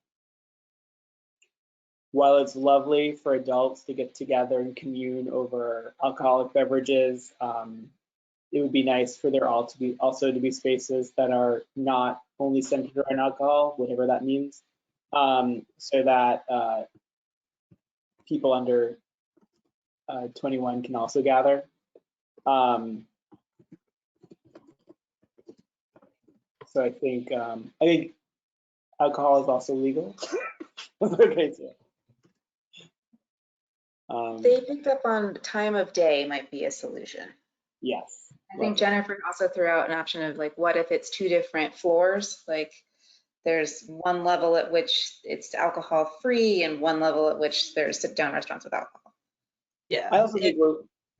while it's lovely for adults to get together and commune over alcoholic beverages, it would be nice for there all to be spaces that are not only centered around alcohol, whatever that means, so that people under 21 can also gather. So I think alcohol is also legal. Okay, too. They picked up on time of day might be a solution. Yes. I think Jennifer also threw out an option of like, what if it's 2 different floors? Like there's one level at which it's alcohol free and one level at which there's sit down restaurants with alcohol. Yeah. I also think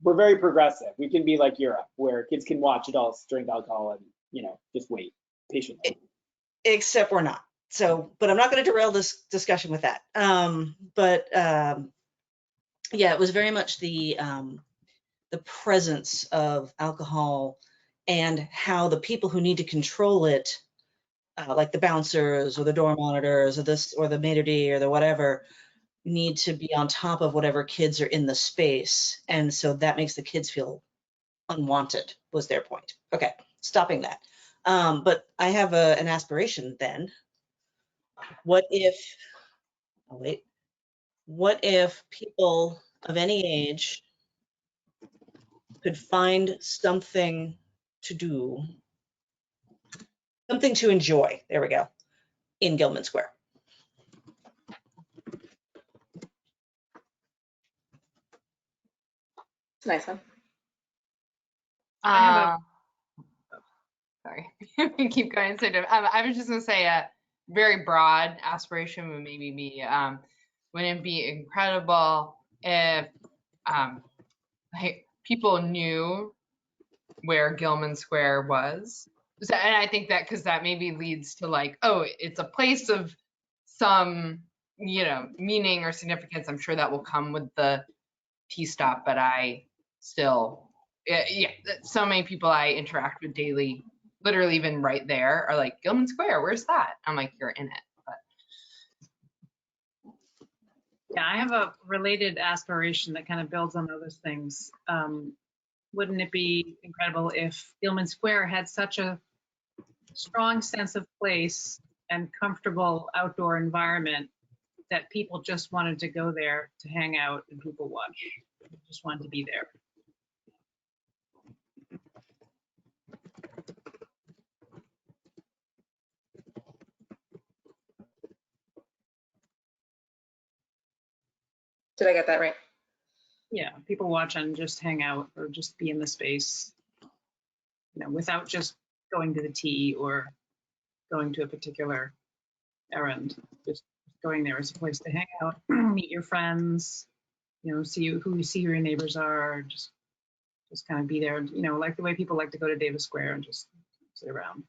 we're very progressive. We can be like Europe, where kids can watch adults drink alcohol and just wait patiently. Except we're not. So, but I'm not going to derail this discussion with that. Yeah, it was very much the presence of alcohol and how the people who need to control it, like the bouncers or the door monitors or the maitre d' or the whatever, need to be on top of whatever kids are in the space. And so that makes the kids feel unwanted, was their point. Okay, stopping that. But I have an aspiration then. What if, oh wait, what if people of any age could find something to do, something to enjoy, there we go, in Gilman Square? It's a nice one. I have Sorry, we keep going. So I was just gonna say a very broad aspiration would maybe be, wouldn't it be incredible if like, people knew where Gilman Square was? So, and I think that because that maybe leads to like, oh, it's a place of some, you know, meaning or significance. I'm sure that will come with the T stop, but I still, yeah, so many people I interact with daily, literally even right there, are like, Gilman Square, where's that? I'm like, you're in it. But Yeah, I have a related aspiration that kind of builds on those things. Wouldn't it be incredible if Gilman Square had such a strong sense of place and comfortable outdoor environment that people just wanted to go there to hang out and people watch, just wanted to be there? Did I get that right? Yeah, people watch and just hang out or just be in the space, you know, without just going to the T or going to a particular errand. Just going there as a place to hang out, meet your friends, you know, see who your neighbors are, just kind of be there, you know, like the way people like to go to Davis Square and just sit around.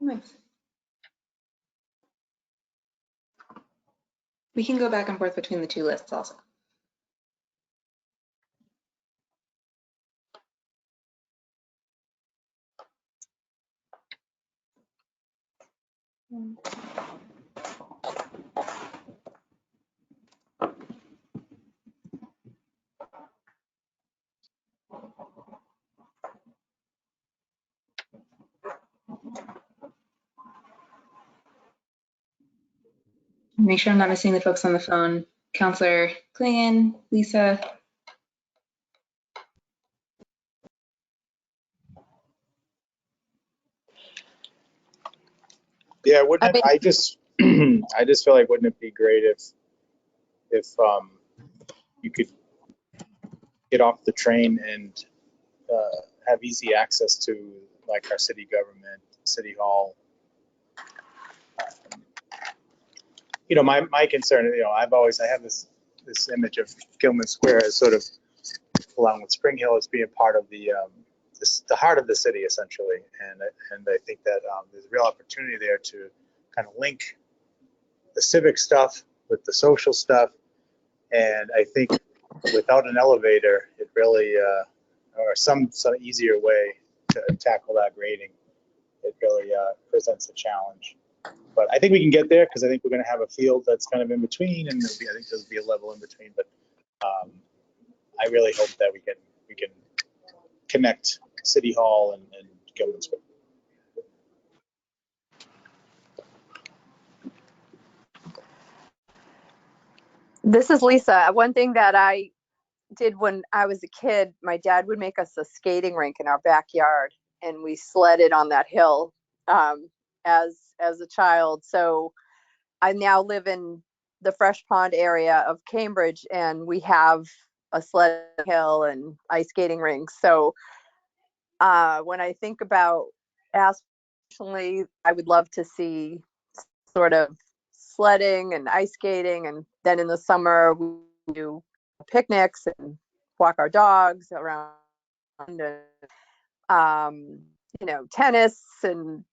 Nice. We can go back and forth between the two lists also. Make sure I'm not missing the folks on the phone. Counselor Klingon, Lisa. Yeah, wouldn't it, I just I just feel like, wouldn't it be great if you could get off the train and have easy access to like our city government, city hall. You know, my concern, you know, I have this image of Gilman Square as sort of, along with Spring Hill, as being part of the heart of the city essentially, and I think that there's a real opportunity there to kind of link the civic stuff with the social stuff, and I think without an elevator, it really or some easier way to tackle that grading, it really presents a challenge. But I think we can get there because I think we're going to have a field that's kind of in between, and I think there'll be a level in between. But I really hope that we can connect City Hall and Gilman Square. This is Lisa. One thing that I did when I was a kid, my dad would make us a skating rink in our backyard, and we sledded on that hill as a child. So I now live in the Fresh Pond area of Cambridge, and we have a sled hill and ice skating rinks. So when I think about aspirationally, I would love to see sort of sledding and ice skating, and then in the summer we do picnics and walk our dogs around, and you know, tennis and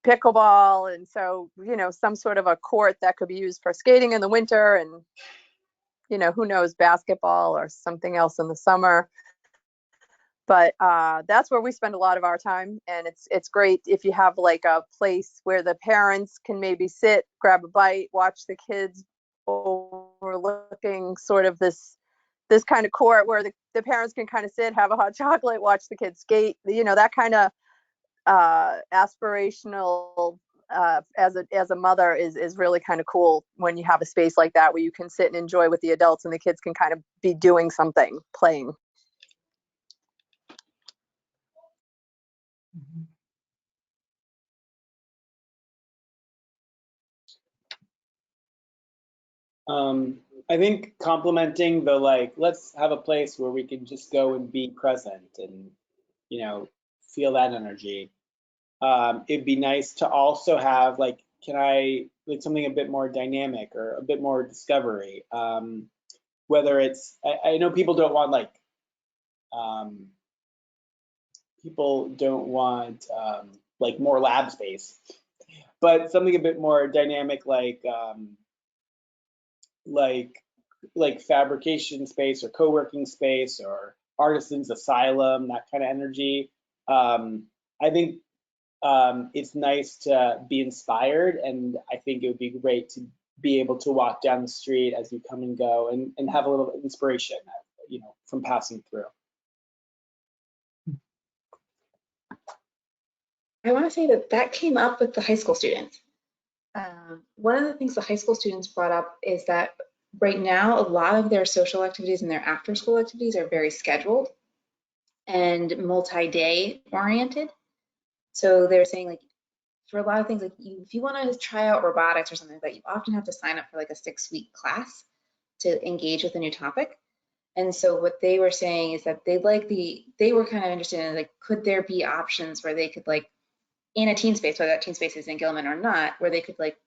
pickleball, and so, you know, some sort of a court that could be used for skating in the winter, and, you know, who knows, basketball or something else in the summer. But that's where we spend a lot of our time, and it's great if you have like a place where the parents can maybe sit, grab a bite, watch the kids overlooking sort of this this kind of court where the parents can kind of sit, have a hot chocolate, watch the kids skate, that kind of aspirational as a mother is really kind of cool when you have a space like that where you can sit and enjoy with the adults and the kids can kind of be doing something, playing. I think complementing the like, let's have a place where we can just go and be present and, feel that energy. It'd be nice to also have like, like something a bit more dynamic or a bit more discovery. Whether it's, I know people don't want like more lab space, but something a bit more dynamic like fabrication space or co-working space or artisans asylum, that kind of energy. I think it's nice to be inspired, and I think it would be great to be able to walk down the street as you come and go and have a little inspiration, from passing through. I want to say that came up with the high school students. One of the things the high school students brought up is that right now, a lot of their social activities and their after school activities are very scheduled and multi-day oriented. So they're saying like, for a lot of things, like if you want to try out robotics or something like that, you often have to sign up for like a 6-week class to engage with a new topic. And so what they were saying is that they were kind of interested in like, could there be options where they could like, in a teen space, whether that teen space is in Gilman or not, where they could like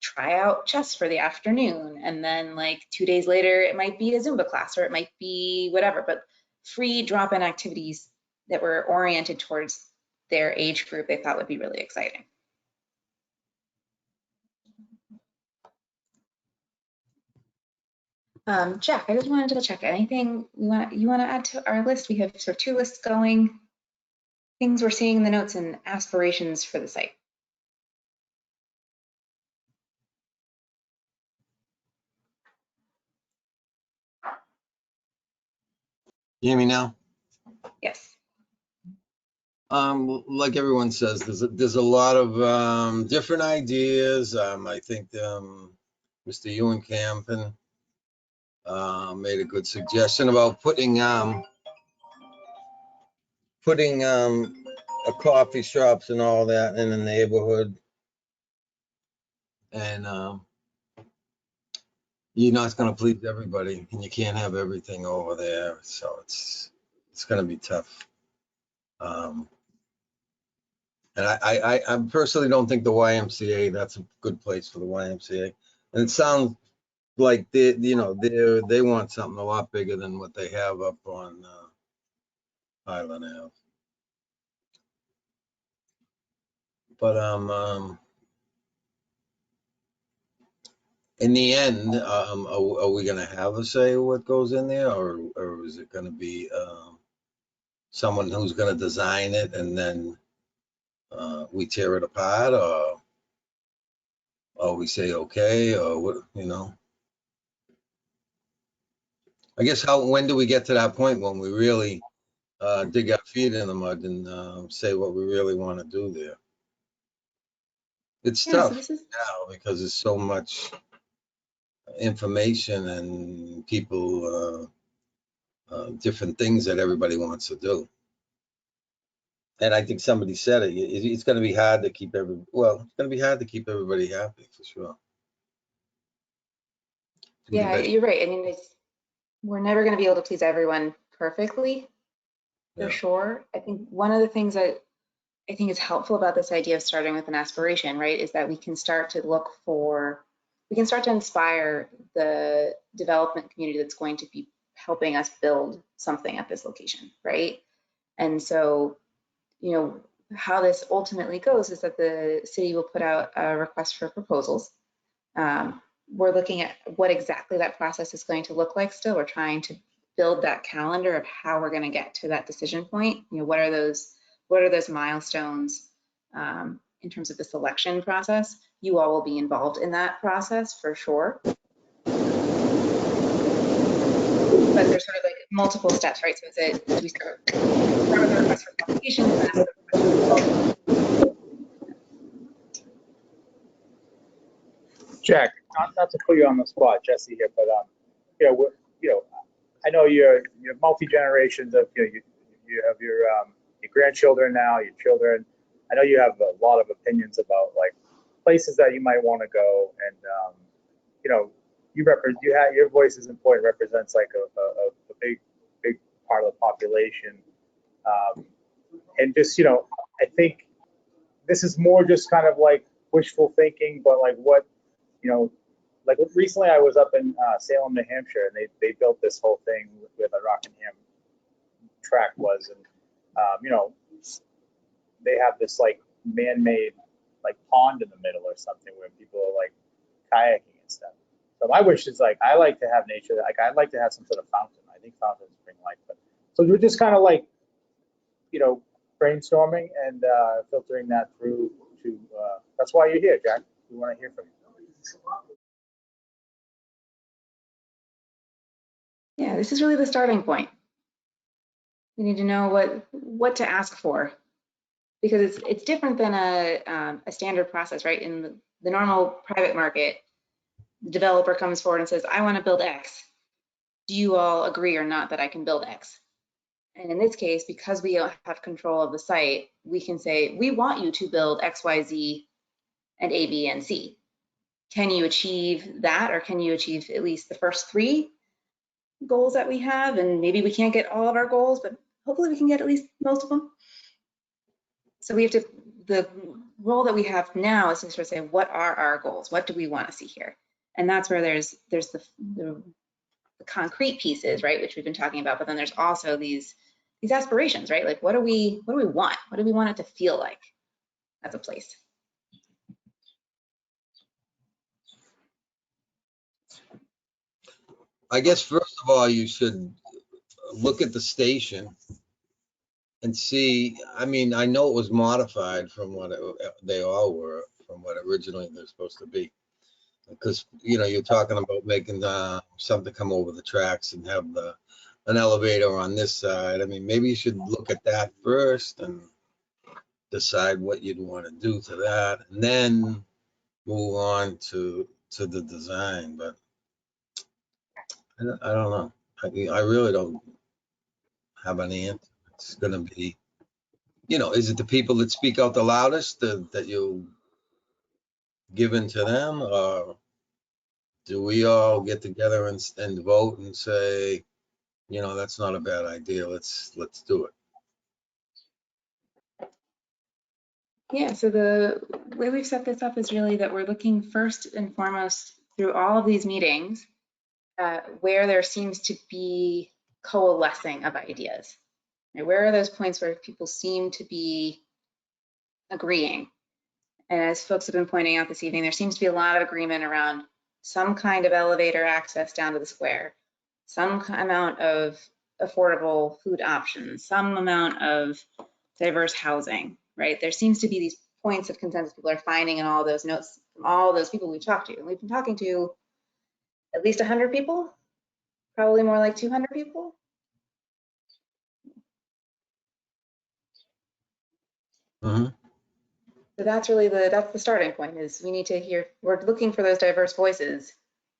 try out chess for the afternoon, and then like 2 days later it might be a Zumba class or it might be whatever, but free drop-in activities that were oriented towards their age group they thought would be really exciting. Jack, I just wanted to check anything you want to add to our list. We have sort of 2 lists going, things we're seeing in the notes and aspirations for the site. You hear me now? Yes. Like everyone says, there's a lot of different ideas. I think Mr. Ewenkampen made a good suggestion about putting a coffee shops and all that in the neighborhood, and you're not going to please everybody, and you can't have everything over there, so it's going to be tough. And I personally don't think the YMCA, that's a good place for the YMCA. And it sounds like they want something a lot bigger than what they have up on Highland Ave. But in the end, are we going to have a say what goes in there, or is it going to be someone who's going to design it and then we tear it apart, or we say okay, or what, I guess when do we get to that point when we really dig our feet in the mud and say what we really want to do there? It's tough now because there's so much information and people, different things that everybody wants to do. And I think somebody said it. It's going to be hard to keep it's going to be hard to keep everybody happy, for sure. Yeah, you're right. I mean, we're never going to be able to please everyone perfectly, for sure. I think one of the things that I think is helpful about this idea of starting with an aspiration, right, is that we can start to inspire the development community that's going to be helping us build something at this location, right? And so, how this ultimately goes is that the city will put out a request for proposals. We're looking at what exactly that process is going to look like still. We're trying to build that calendar of how we're going to get to that decision point. What are those milestones in terms of the selection process? You all will be involved in that process for sure. but there's sort of like multiple steps, right? So do we start with a request for qualifications and then with a request for Jack, not to put you on the spot, Jesse here, but I know you're multi-generations of you have your grandchildren now, your children. I know you have a lot of opinions about like places that you might want to go, and your voice is important, represents like a big part of the population, and just I think this is more just kind of like wishful thinking, but like what like recently I was up in Salem, New Hampshire, and they built this whole thing where the Rockingham track was, and they have this like man-made like pond in the middle or something where people are like kayaking and stuff. So my wish is like I like to have nature, like I'd like to have some sort of fountain. I think fountains bring life, but so we're just kind of like brainstorming and filtering that through to. That's why you're here, Jack. We want to hear from you. Yeah, this is really the starting point. We need to know what to ask for, because it's different than a standard process, right? In the normal private market, the developer comes forward and says, I want to build X. Do you all agree or not that I can build X? And in this case, because we have control of the site, we can say, we want you to build X, Y, Z, and A, B, and C. Can you achieve that, or can you achieve at least the first 3 goals that we have? And maybe we can't get all of our goals, but hopefully we can get at least most of them. So we have to, the role that we have now is to sort of say, what are our goals? What do we want to see here? And that's where there's the concrete pieces, right, which we've been talking about, but then there's also these aspirations, right? Like what do we want? What do we want it to feel like as a place? I guess first of all, you should look at the station and see. I mean, I know it was modified from what they all were, from what originally they're supposed to be. Because you're talking about making something come over the tracks and have an elevator on this side. I mean, maybe you should look at that first and decide what you'd want to do to that, and then move on to the design. But I don't know. I really don't have an answer. It's going to be, is it the people that speak out the loudest that you give in to them, or do we all get together and vote and say, that's not a bad idea. Let's do it. Yeah, so the way we've set this up is really that we're looking first and foremost through all of these meetings where there seems to be coalescing of ideas. Right? Where are those points where people seem to be agreeing? And as folks have been pointing out this evening, there seems to be a lot of agreement around some kind of elevator access down to the square, some amount of affordable food options, some amount of diverse housing, right? There seems to be these points of consensus people are finding in all those notes from all those people we've talked to. And we've been talking to at least 100 people, probably more like 200 people. Mm-hmm. So that's really that's the starting point, is we need to hear, we're looking for those diverse voices.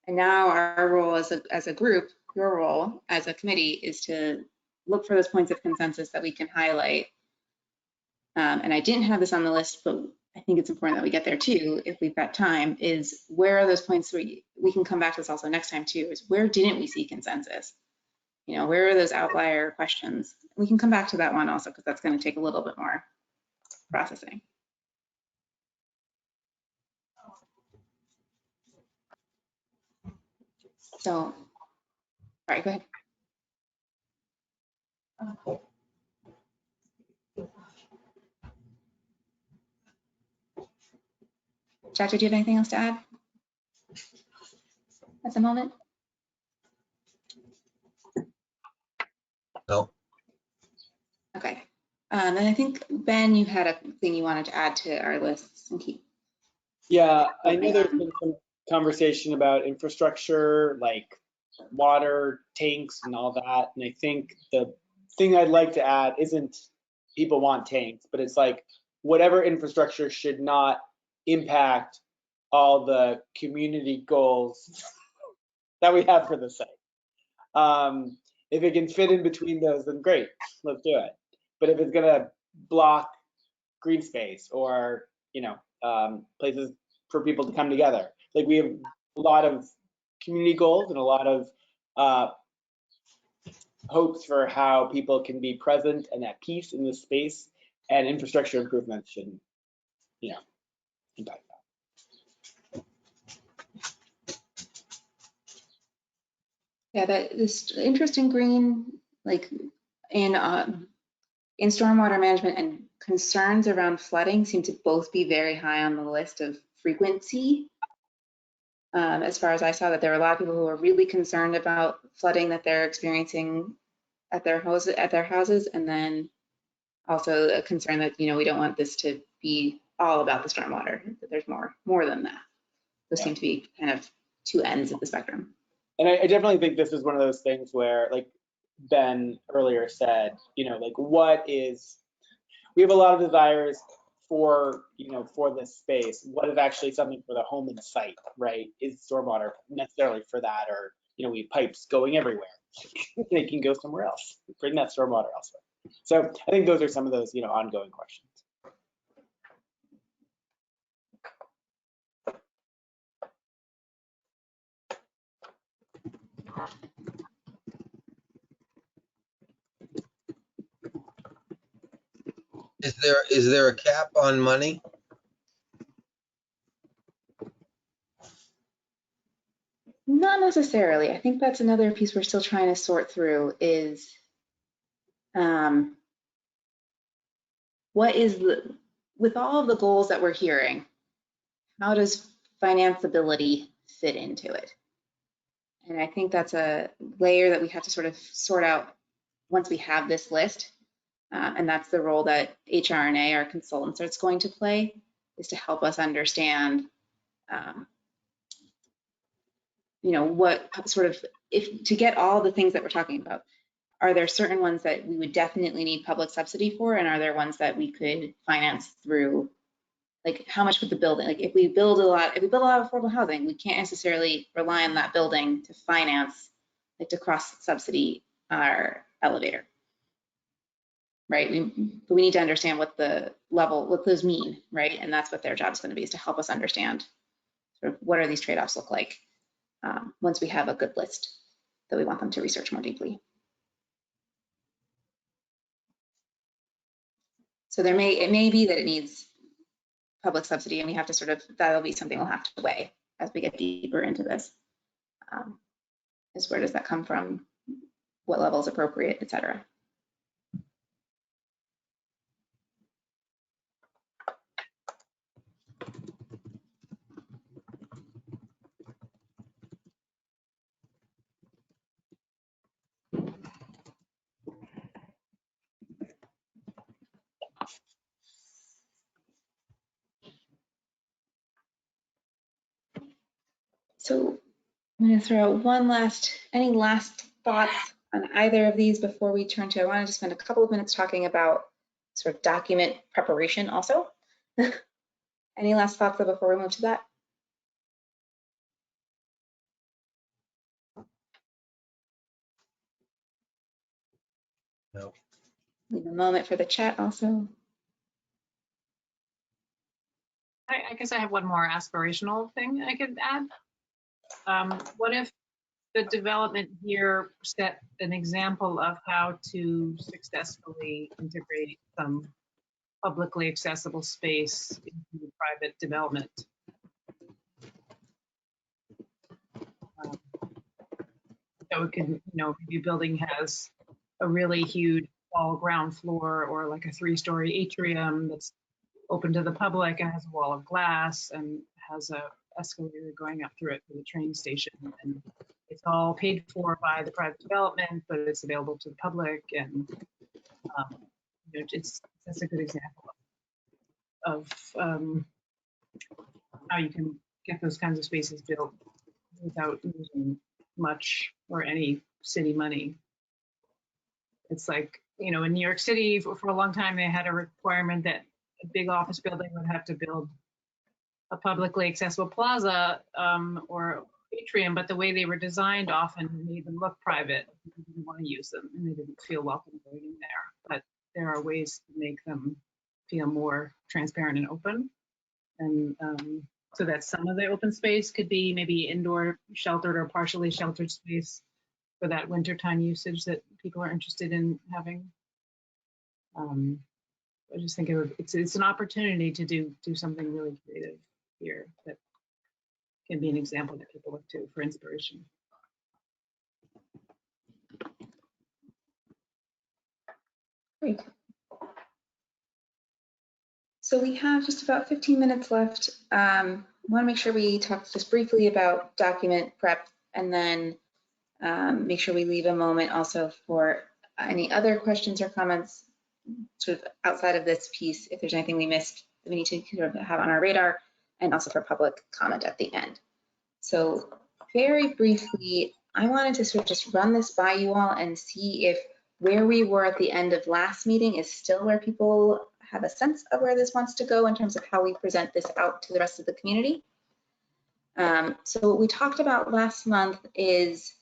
And now our role as a group, your role as a committee, is to look for those points of consensus that we can highlight. And I didn't have this on the list, but I think it's important that we get there too, if we've got time, is where are those points where we can come back to this also next time too, is where didn't we see consensus? Where are those outlier questions? We can come back to that one also, because that's going to take a little bit more processing. So, all right, go ahead. Jack, did you have anything else to add at the moment? No. Okay. And I think, Ben, you had a thing you wanted to add to our lists and keep. Yeah, I know there's been some conversation about infrastructure, like water tanks and all that. And I think the thing I'd like to add isn't people want tanks, but it's like whatever infrastructure should not impact all the community goals that we have for the site. If it can fit in between those, then great, let's do it. But if it's gonna block green space or, you know, places for people to come together, like we have a lot of community goals and a lot of hopes for how people can be present and at peace in this space, and infrastructure improvements shouldn't, you know, impact that. Yeah, that this interest in green, like in stormwater management and concerns around flooding seem to both be very high on the list of frequency. As far as I saw, that there were a lot of people who are really concerned about flooding that they're experiencing at their houses, and then also a concern that, you know, we don't want this to be all about the stormwater, that there's more than that. Those seem to be kind of two ends of the spectrum. And I definitely think this is one of those things where, like Ben earlier said, you know, like we have a lot of desires for, you know, for this space. What is actually something for the home and site, right? Is stormwater necessarily for that? Or, you know, we have pipes going everywhere. They can go somewhere else. Bring that stormwater elsewhere. So I think those are some of those, you know, ongoing questions. Is there a cap on money? Not necessarily. I think that's another piece we're still trying to sort through is what is with all of the goals that we're hearing, how does financeability fit into it? And I think that's a layer that we have to sort of sort out once we have this list. And that's the role that HRNA, our consultants, is going to play, is to help us understand, you know, what sort of, if to get all the things that we're talking about, are there certain ones that we would definitely need public subsidy for? And are there ones that we could finance through, like how much would the building, like if we build a lot of affordable housing, we can't necessarily rely on that building to finance, like to cross subsidy our elevator, right? We need to understand what the level, what those mean, right? And that's what their job is going to be, is to help us understand sort of what are these trade-offs look like once we have a good list that we want them to research more deeply. So it may be that it needs public subsidy, and we have to sort of, that'll be something we'll have to weigh as we get deeper into this. Is where does that come from? What level is appropriate, et cetera. So I'm going to throw out any last thoughts on either of these before we turn to, I wanted to spend a couple of minutes talking about sort of document preparation also. Any last thoughts though before we move to that? No. Leave a moment for the chat also. I guess I have one more aspirational thing I could add. What if the development here set an example of how to successfully integrate some publicly accessible space into private development? So it could, you know, if your building has a really huge all ground floor or like a 3-story atrium that's open to the public and has a wall of glass and has a escalator going up through it to the train station, and it's all paid for by the private development, but it's available to the public, and you know, that's a good example of how you can get those kinds of spaces built without using much or any city money. It's like, you know, in New York City for a long time, they had a requirement that a big office building would have to build a publicly accessible plaza or atrium, but the way they were designed often made them look private. People didn't want to use them and they didn't feel welcome going in there. But there are ways to make them feel more transparent and open. And so that some of the open space could be maybe indoor sheltered or partially sheltered space for that wintertime usage that people are interested in having. I just think it's an opportunity to do something really creative here that can be an example that people look to for inspiration. Great. So we have just about 15 minutes left. Want to make sure we talk just briefly about document prep, and then make sure we leave a moment also for any other questions or comments sort of outside of this piece, if there's anything we missed that we need to sort of have on our radar, and also for public comment at the end. So very briefly, I wanted to sort of just run this by you all and see if where we were at the end of last meeting is still where people have a sense of where this wants to go in terms of how we present this out to the rest of the community. So what we talked about last month is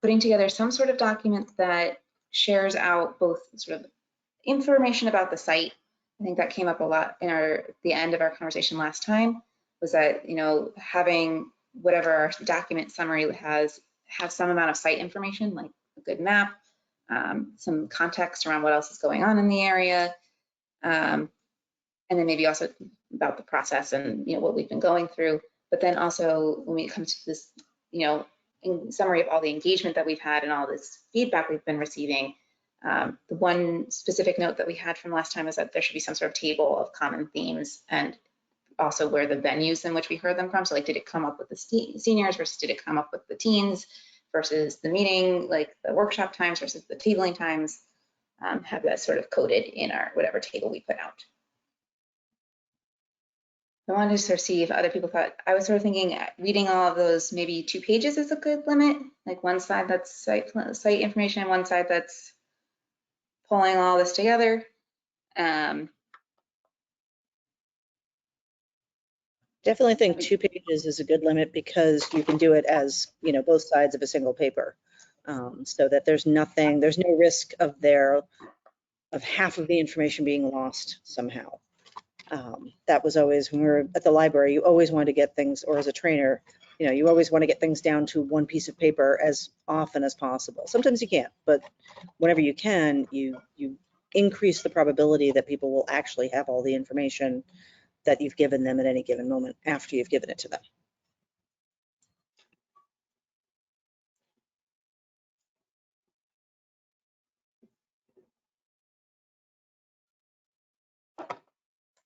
putting together some sort of document that shares out both sort of information about the site. I think that came up a lot in the end of our conversation last time, was that, you know, having whatever our document summary has some amount of site information, like a good map, some context around what else is going on in the area, and then maybe also about the process and, you know, what we've been going through. But then also when it comes to this, you know, in summary of all the engagement that we've had and all this feedback we've been receiving, the one specific note that we had from last time is that there should be some sort of table of common themes and also where the venues in which we heard them from. So like, did it come up with the seniors versus did it come up with the teens versus the meeting, like the workshop times versus the tabling times, have that sort of coded in our whatever table we put out. I wanted to sort of see if other people thought, I was sort of thinking reading all of those, maybe 2 pages is a good limit, like one side that's site information and one side that's pulling all this together. Definitely think 2 pages is a good limit because you can do it as, you know, both sides of a single paper, so that there's no risk of half of the information being lost somehow. That was always, when we were at the library, you always wanted to get things, or as a trainer, you know, you always want to get things down to one piece of paper as often as possible. Sometimes you can't, but whenever you can, you increase the probability that people will actually have all the information that you've given them at any given moment after you've given it to them.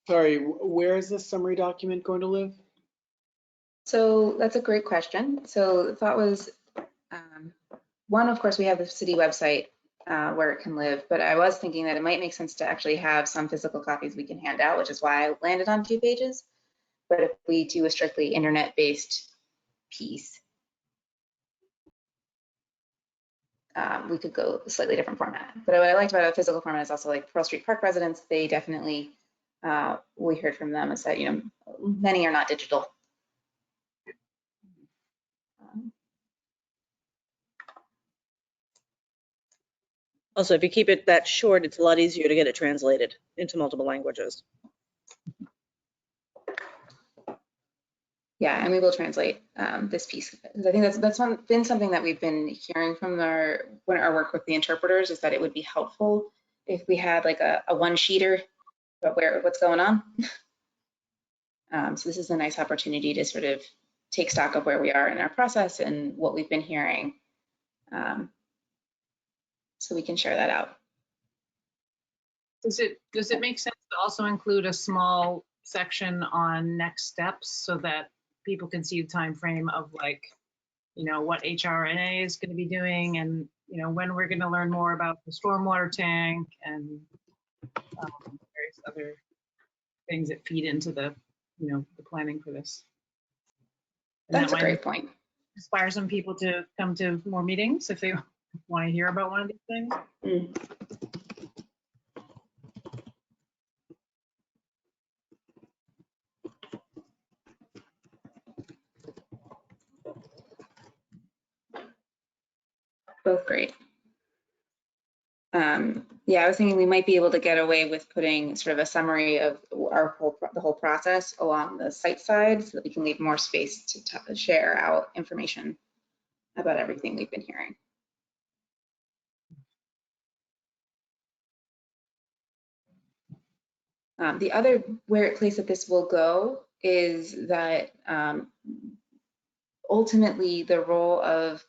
Sorry, where is this summary document going to live? So that's a great question. So the thought was, one, of course, we have the city website where it can live, but I was thinking that it might make sense to actually have some physical copies we can hand out, which is why I landed on 2 pages. But if we do a strictly internet-based piece, we could go a slightly different format. But what I liked about a physical format is also like Pearl Street Park residents, they definitely, we heard from them is that, you know, many are not digital. Also, if you keep it that short, it's a lot easier to get it translated into multiple languages. Yeah, and we will translate this piece. I think that's been something that we've been hearing from our work with the interpreters, is that it would be helpful if we had like a one-sheeter about what's going on. So this is a nice opportunity to sort of take stock of where we are in our process and what we've been hearing, so we can share that out. Does it make sense to also include a small section on next steps so that people can see the time frame of, like, you know, what HRNA is going to be doing, and, you know, when we're going to learn more about the stormwater tank and various other things that feed into the, you know, the planning for this? And That's a great point. inspire some people to come to more meetings if they want to hear about one of these things. Both great. Yeah, I was thinking we might be able to get away with putting sort of a summary of the whole process along the site side so that we can leave more space to share out information about everything we've been hearing. The other place that this will go is that ultimately the role of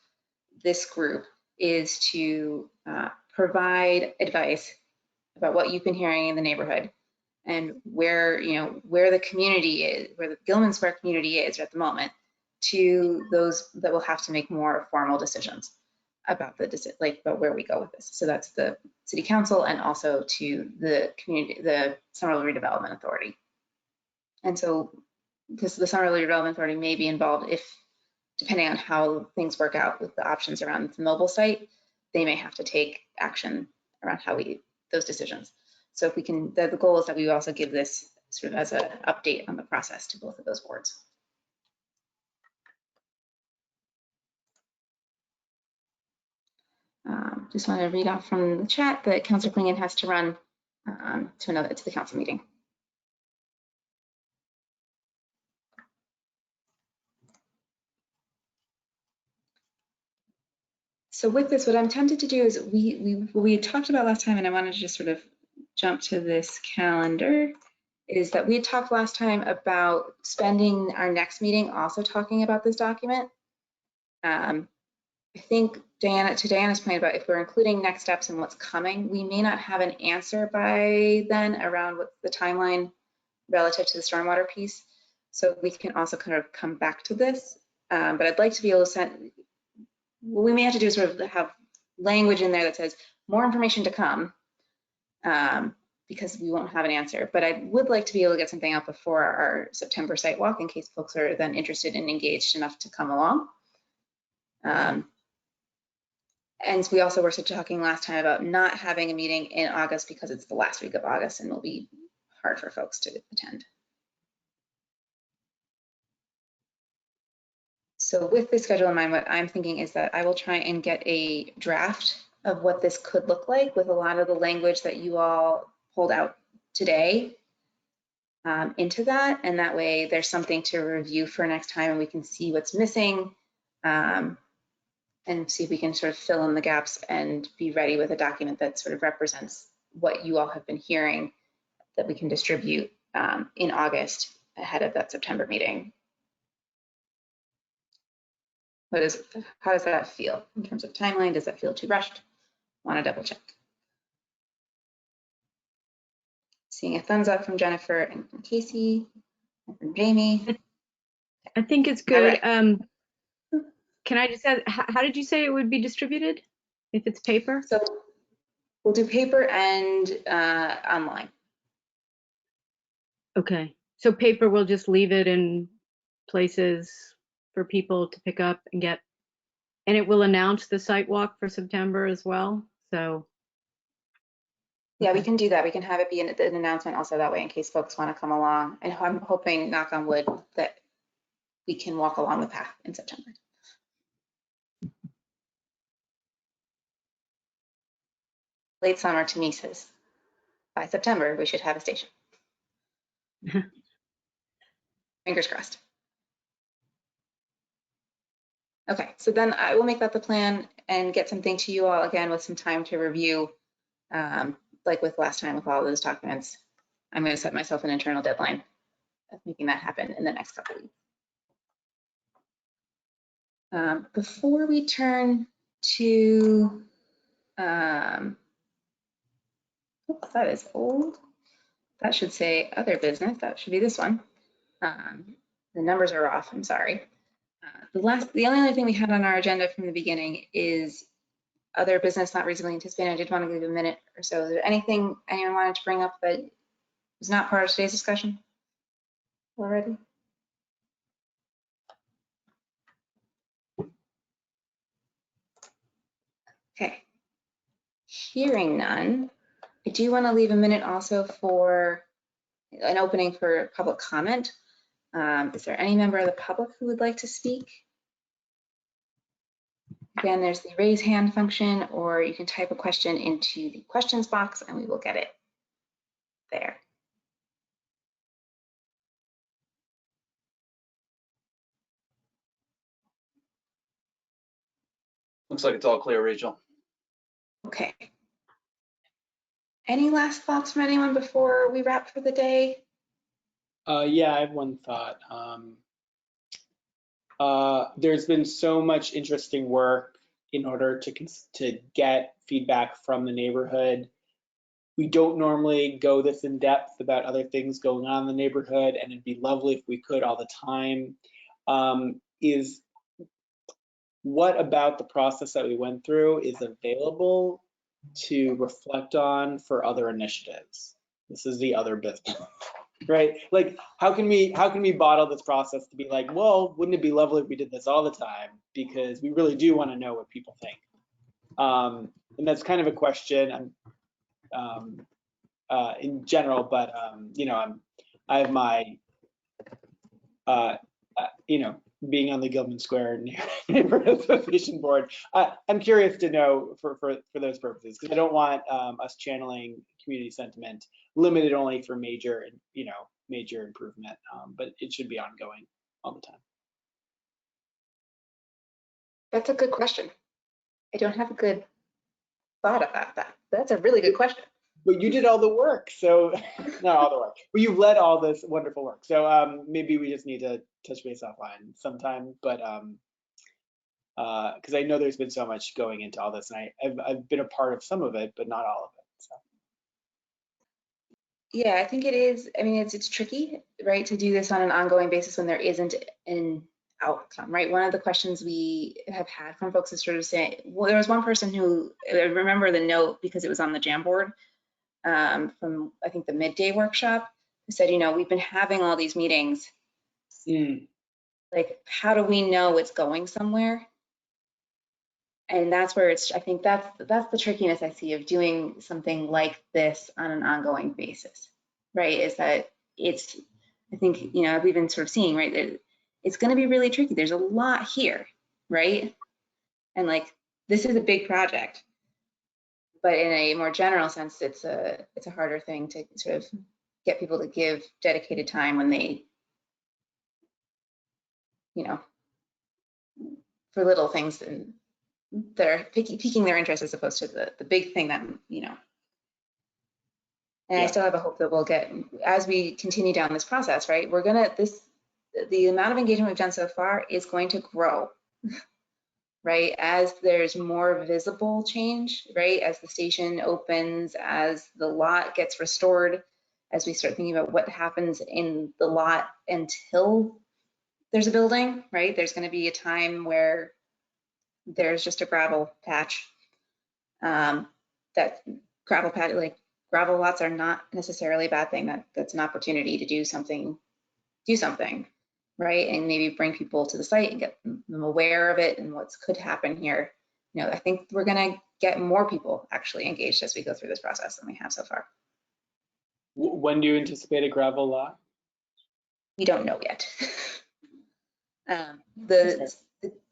this group is to provide advice about what you've been hearing in the neighborhood and where the community is, where the Gilman Square community is at the moment, to those that will have to make more formal decisions about about where we go with this. So that's the City Council and also to the community, the Somerville Redevelopment Authority. And so, because the Somerville Redevelopment Authority may be involved depending on how things work out with the options around the mobile site, they may have to take action around those decisions. So if we can, the goal is that we also give this sort of as an update on the process to both of those boards. Just want to read off from the chat that Councilor Klingon has to run to the council meeting. So with this, what I'm tempted to do is we talked about last time, and I wanted to just sort of jump to this calendar, is that we had talked last time about spending our next meeting also talking about this document. I think to Diana's point about if we're including next steps and what's coming, we may not have an answer by then around what the timeline relative to the stormwater piece. So we can also kind of come back to this, but I'd like to be able to send, what we may have to do is sort of have language in there that says more information to come, because we won't have an answer. But I would like to be able to get something out before our September site walk in case folks are then interested and engaged enough to come along. And we also were talking last time about not having a meeting in August because it's the last week of August and it'll be hard for folks to attend. So with this schedule in mind, what I'm thinking is that I will try and get a draft of what this could look like with a lot of the language that you all pulled out today into that. And that way there's something to review for next time and we can see what's missing and see if we can sort of fill in the gaps and be ready with a document that sort of represents what you all have been hearing that we can distribute in August ahead of that September meeting. How does that feel in terms of timeline? Does that feel too rushed? Want to double check. Seeing a thumbs up from Jennifer and from Casey and from Jamie. I think it's good. Right. Can I just add, how did you say it would be distributed if it's paper? So we'll do paper and online. Okay, so paper, we'll just leave it in places for people to pick up and get, and it will announce the site walk for September as well, so. Yeah, we can do that. We can have it be an announcement also that way in case folks want to come along. And I'm hoping, knock on wood, that we can walk along the path in September. Late summer to me says, by September, we should have a station. Fingers crossed. Okay, so then I will make that the plan and get something to you all again with some time to review, like with last time with all of those documents. I'm going to set myself an internal deadline of making that happen in the next couple of weeks. Before we turn to, oops, that is old. That should say other business. That should be this one. The numbers are off, I'm sorry. The only other thing we had on our agenda from the beginning is other business not reasonably anticipated. I did want to give a minute or so. Is there anything anyone wanted to bring up that was not part of today's discussion already? Okay. Hearing none, I do want to leave a minute also for an opening for public comment. Is there any member of the public who would like to speak? Again, there's the raise hand function, or you can type a question into the questions box and we will get it there. Looks like it's all clear, Rachel. Okay. Any last thoughts from anyone before we wrap for the day? Yeah, I have one thought. There's been so much interesting work in order to get feedback from the neighborhood. We don't normally go this in depth about other things going on in the neighborhood, and it'd be lovely if we could all the time. Is what about the process that we went through is available to reflect on for other initiatives? This is the other business, right? Like, how can we bottle this process to be like, well, wouldn't it be lovely if we did this all the time? Because we really do want to know what people think. And that's kind of a question in general, but you know, I have my you know, being on the Gilman Square Neighborhood Association board, I'm curious to know for those purposes, because I don't want us channeling community sentiment limited only for major improvement, but it should be ongoing all the time. That's a good question. I don't have a good thought about that. That's a really good question. But you did all the work, so not all the work, but you've led all this wonderful work. So maybe we just need to touch base offline sometime. But because I know there's been so much going into all this, and I've been a part of some of it, but not all of it. So. Yeah, I think it is. I mean, it's tricky, right, to do this on an ongoing basis when there isn't an outcome, right? One of the questions we have had from folks is sort of saying, well, there was one person who, I remember the note because it was on the Jamboard from, I think, the midday workshop, who said, you know, we've been having all these meetings. Like, how do we know it's going somewhere? And that's where it's, I think that's the trickiness I see of doing something like this on an ongoing basis, right? Is that it's, I think, you know, we've been sort of seeing, right, it's going to be really tricky. There's a lot here, right? And like, this is a big project, but in a more general sense, it's a harder thing to sort of get people to give dedicated time when they, you know, for little things and that are piquing their interest as opposed to the big thing that, you know. And yeah. I still have a hope that we'll get, as we continue down this process, right, we're gonna, the amount of engagement we've done so far is going to grow, right, as there's more visible change, right, as the station opens, as the lot gets restored, as we start thinking about what happens in the lot until there's a building, right, there's going to be a time where there's just a gravel patch. That gravel patch, like gravel lots are not necessarily a bad thing. That's an opportunity to do something, right? And maybe bring people to the site and get them aware of it and what could happen here. You know, I think we're gonna get more people actually engaged as we go through this process than we have so far. When do you anticipate a gravel lot? We don't know yet.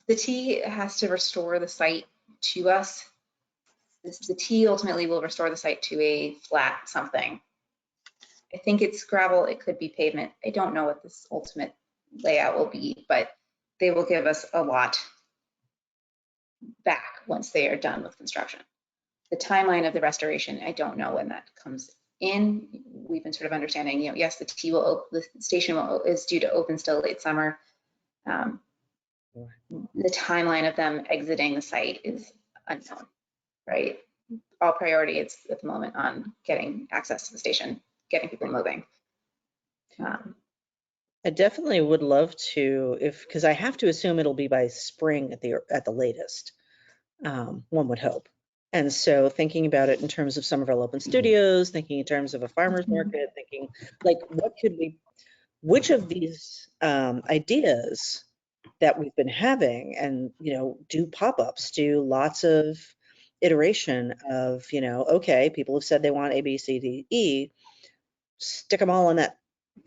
The T has to restore the site to us. The T ultimately will restore the site to a flat something. I think it's gravel, it could be pavement. I don't know what this ultimate layout will be, but they will give us a lot back once they are done with construction. The timeline of the restoration, I don't know when that comes in. We've been sort of understanding, you know, yes, the station is due to open still late summer. The timeline of them exiting the site is unknown, right? All priority is at the moment on getting access to the station, getting people moving. I definitely would love to, because I have to assume it'll be by spring at the latest. One would hope. And so thinking about it in terms of Somerville Open Studios, thinking in terms of a farmer's market, thinking like which of these ideas that we've been having, and, you know, do pop-ups, do lots of iteration of, okay, people have said they want A, B, C, D, E, stick them all on that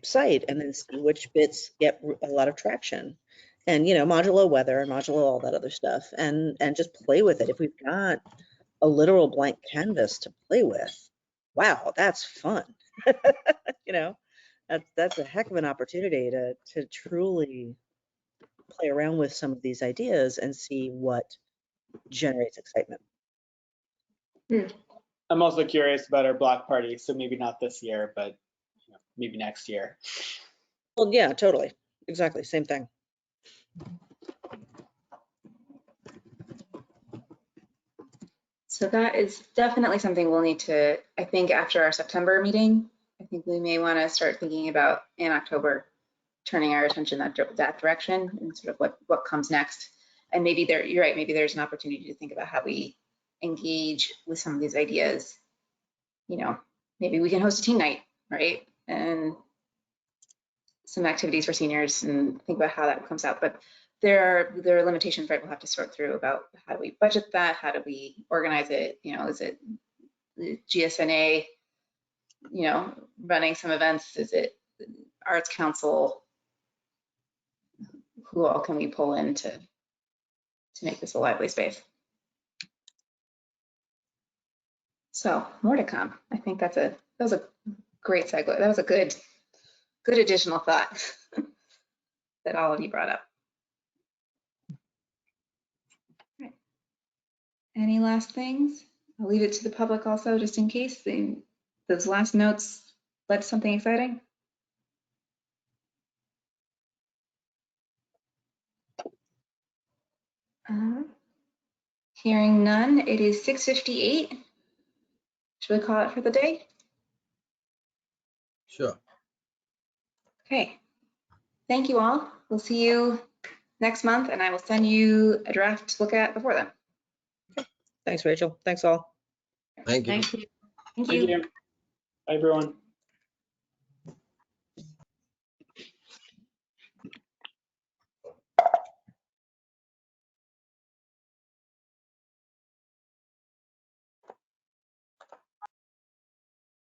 site and then see which bits get a lot of traction. And, modulo weather and modulo all that other stuff, and just play with it. If we've got a literal blank canvas to play with, wow, that's fun. That's a heck of an opportunity to truly play around with some of these ideas and see what generates excitement. I'm also curious about our block party, so maybe not this year, but maybe next year. Well, yeah, totally. Exactly. Same thing. So that is definitely something we'll need to, I think after our September meeting, I think we may want to start thinking about in October, turning our attention that direction and sort of what comes next. And maybe you're right, maybe there's an opportunity to think about how we engage with some of these ideas. Maybe we can host a teen night, right? And some activities for seniors and think about how that comes out. But there are limitations, right? We'll have to sort through about how do we budget that? How do we organize it? Is it the GSNA, running some events? Is it Arts Council? Who all can we pull in to make this a lively space? So more to come. I think that was a great segue. That was a good additional thought that all of you brought up. Right. Any last things? I'll leave it to the public also, just in case those last notes led to something exciting. Hearing none, it is 6:58. Should we call it for the day? Sure. Okay. Thank you all. We'll see you next month, and I will send you a draft to look at before then. Thanks, Rachel. Thanks all. Thank you. Thank you. Thank you. Bye, everyone.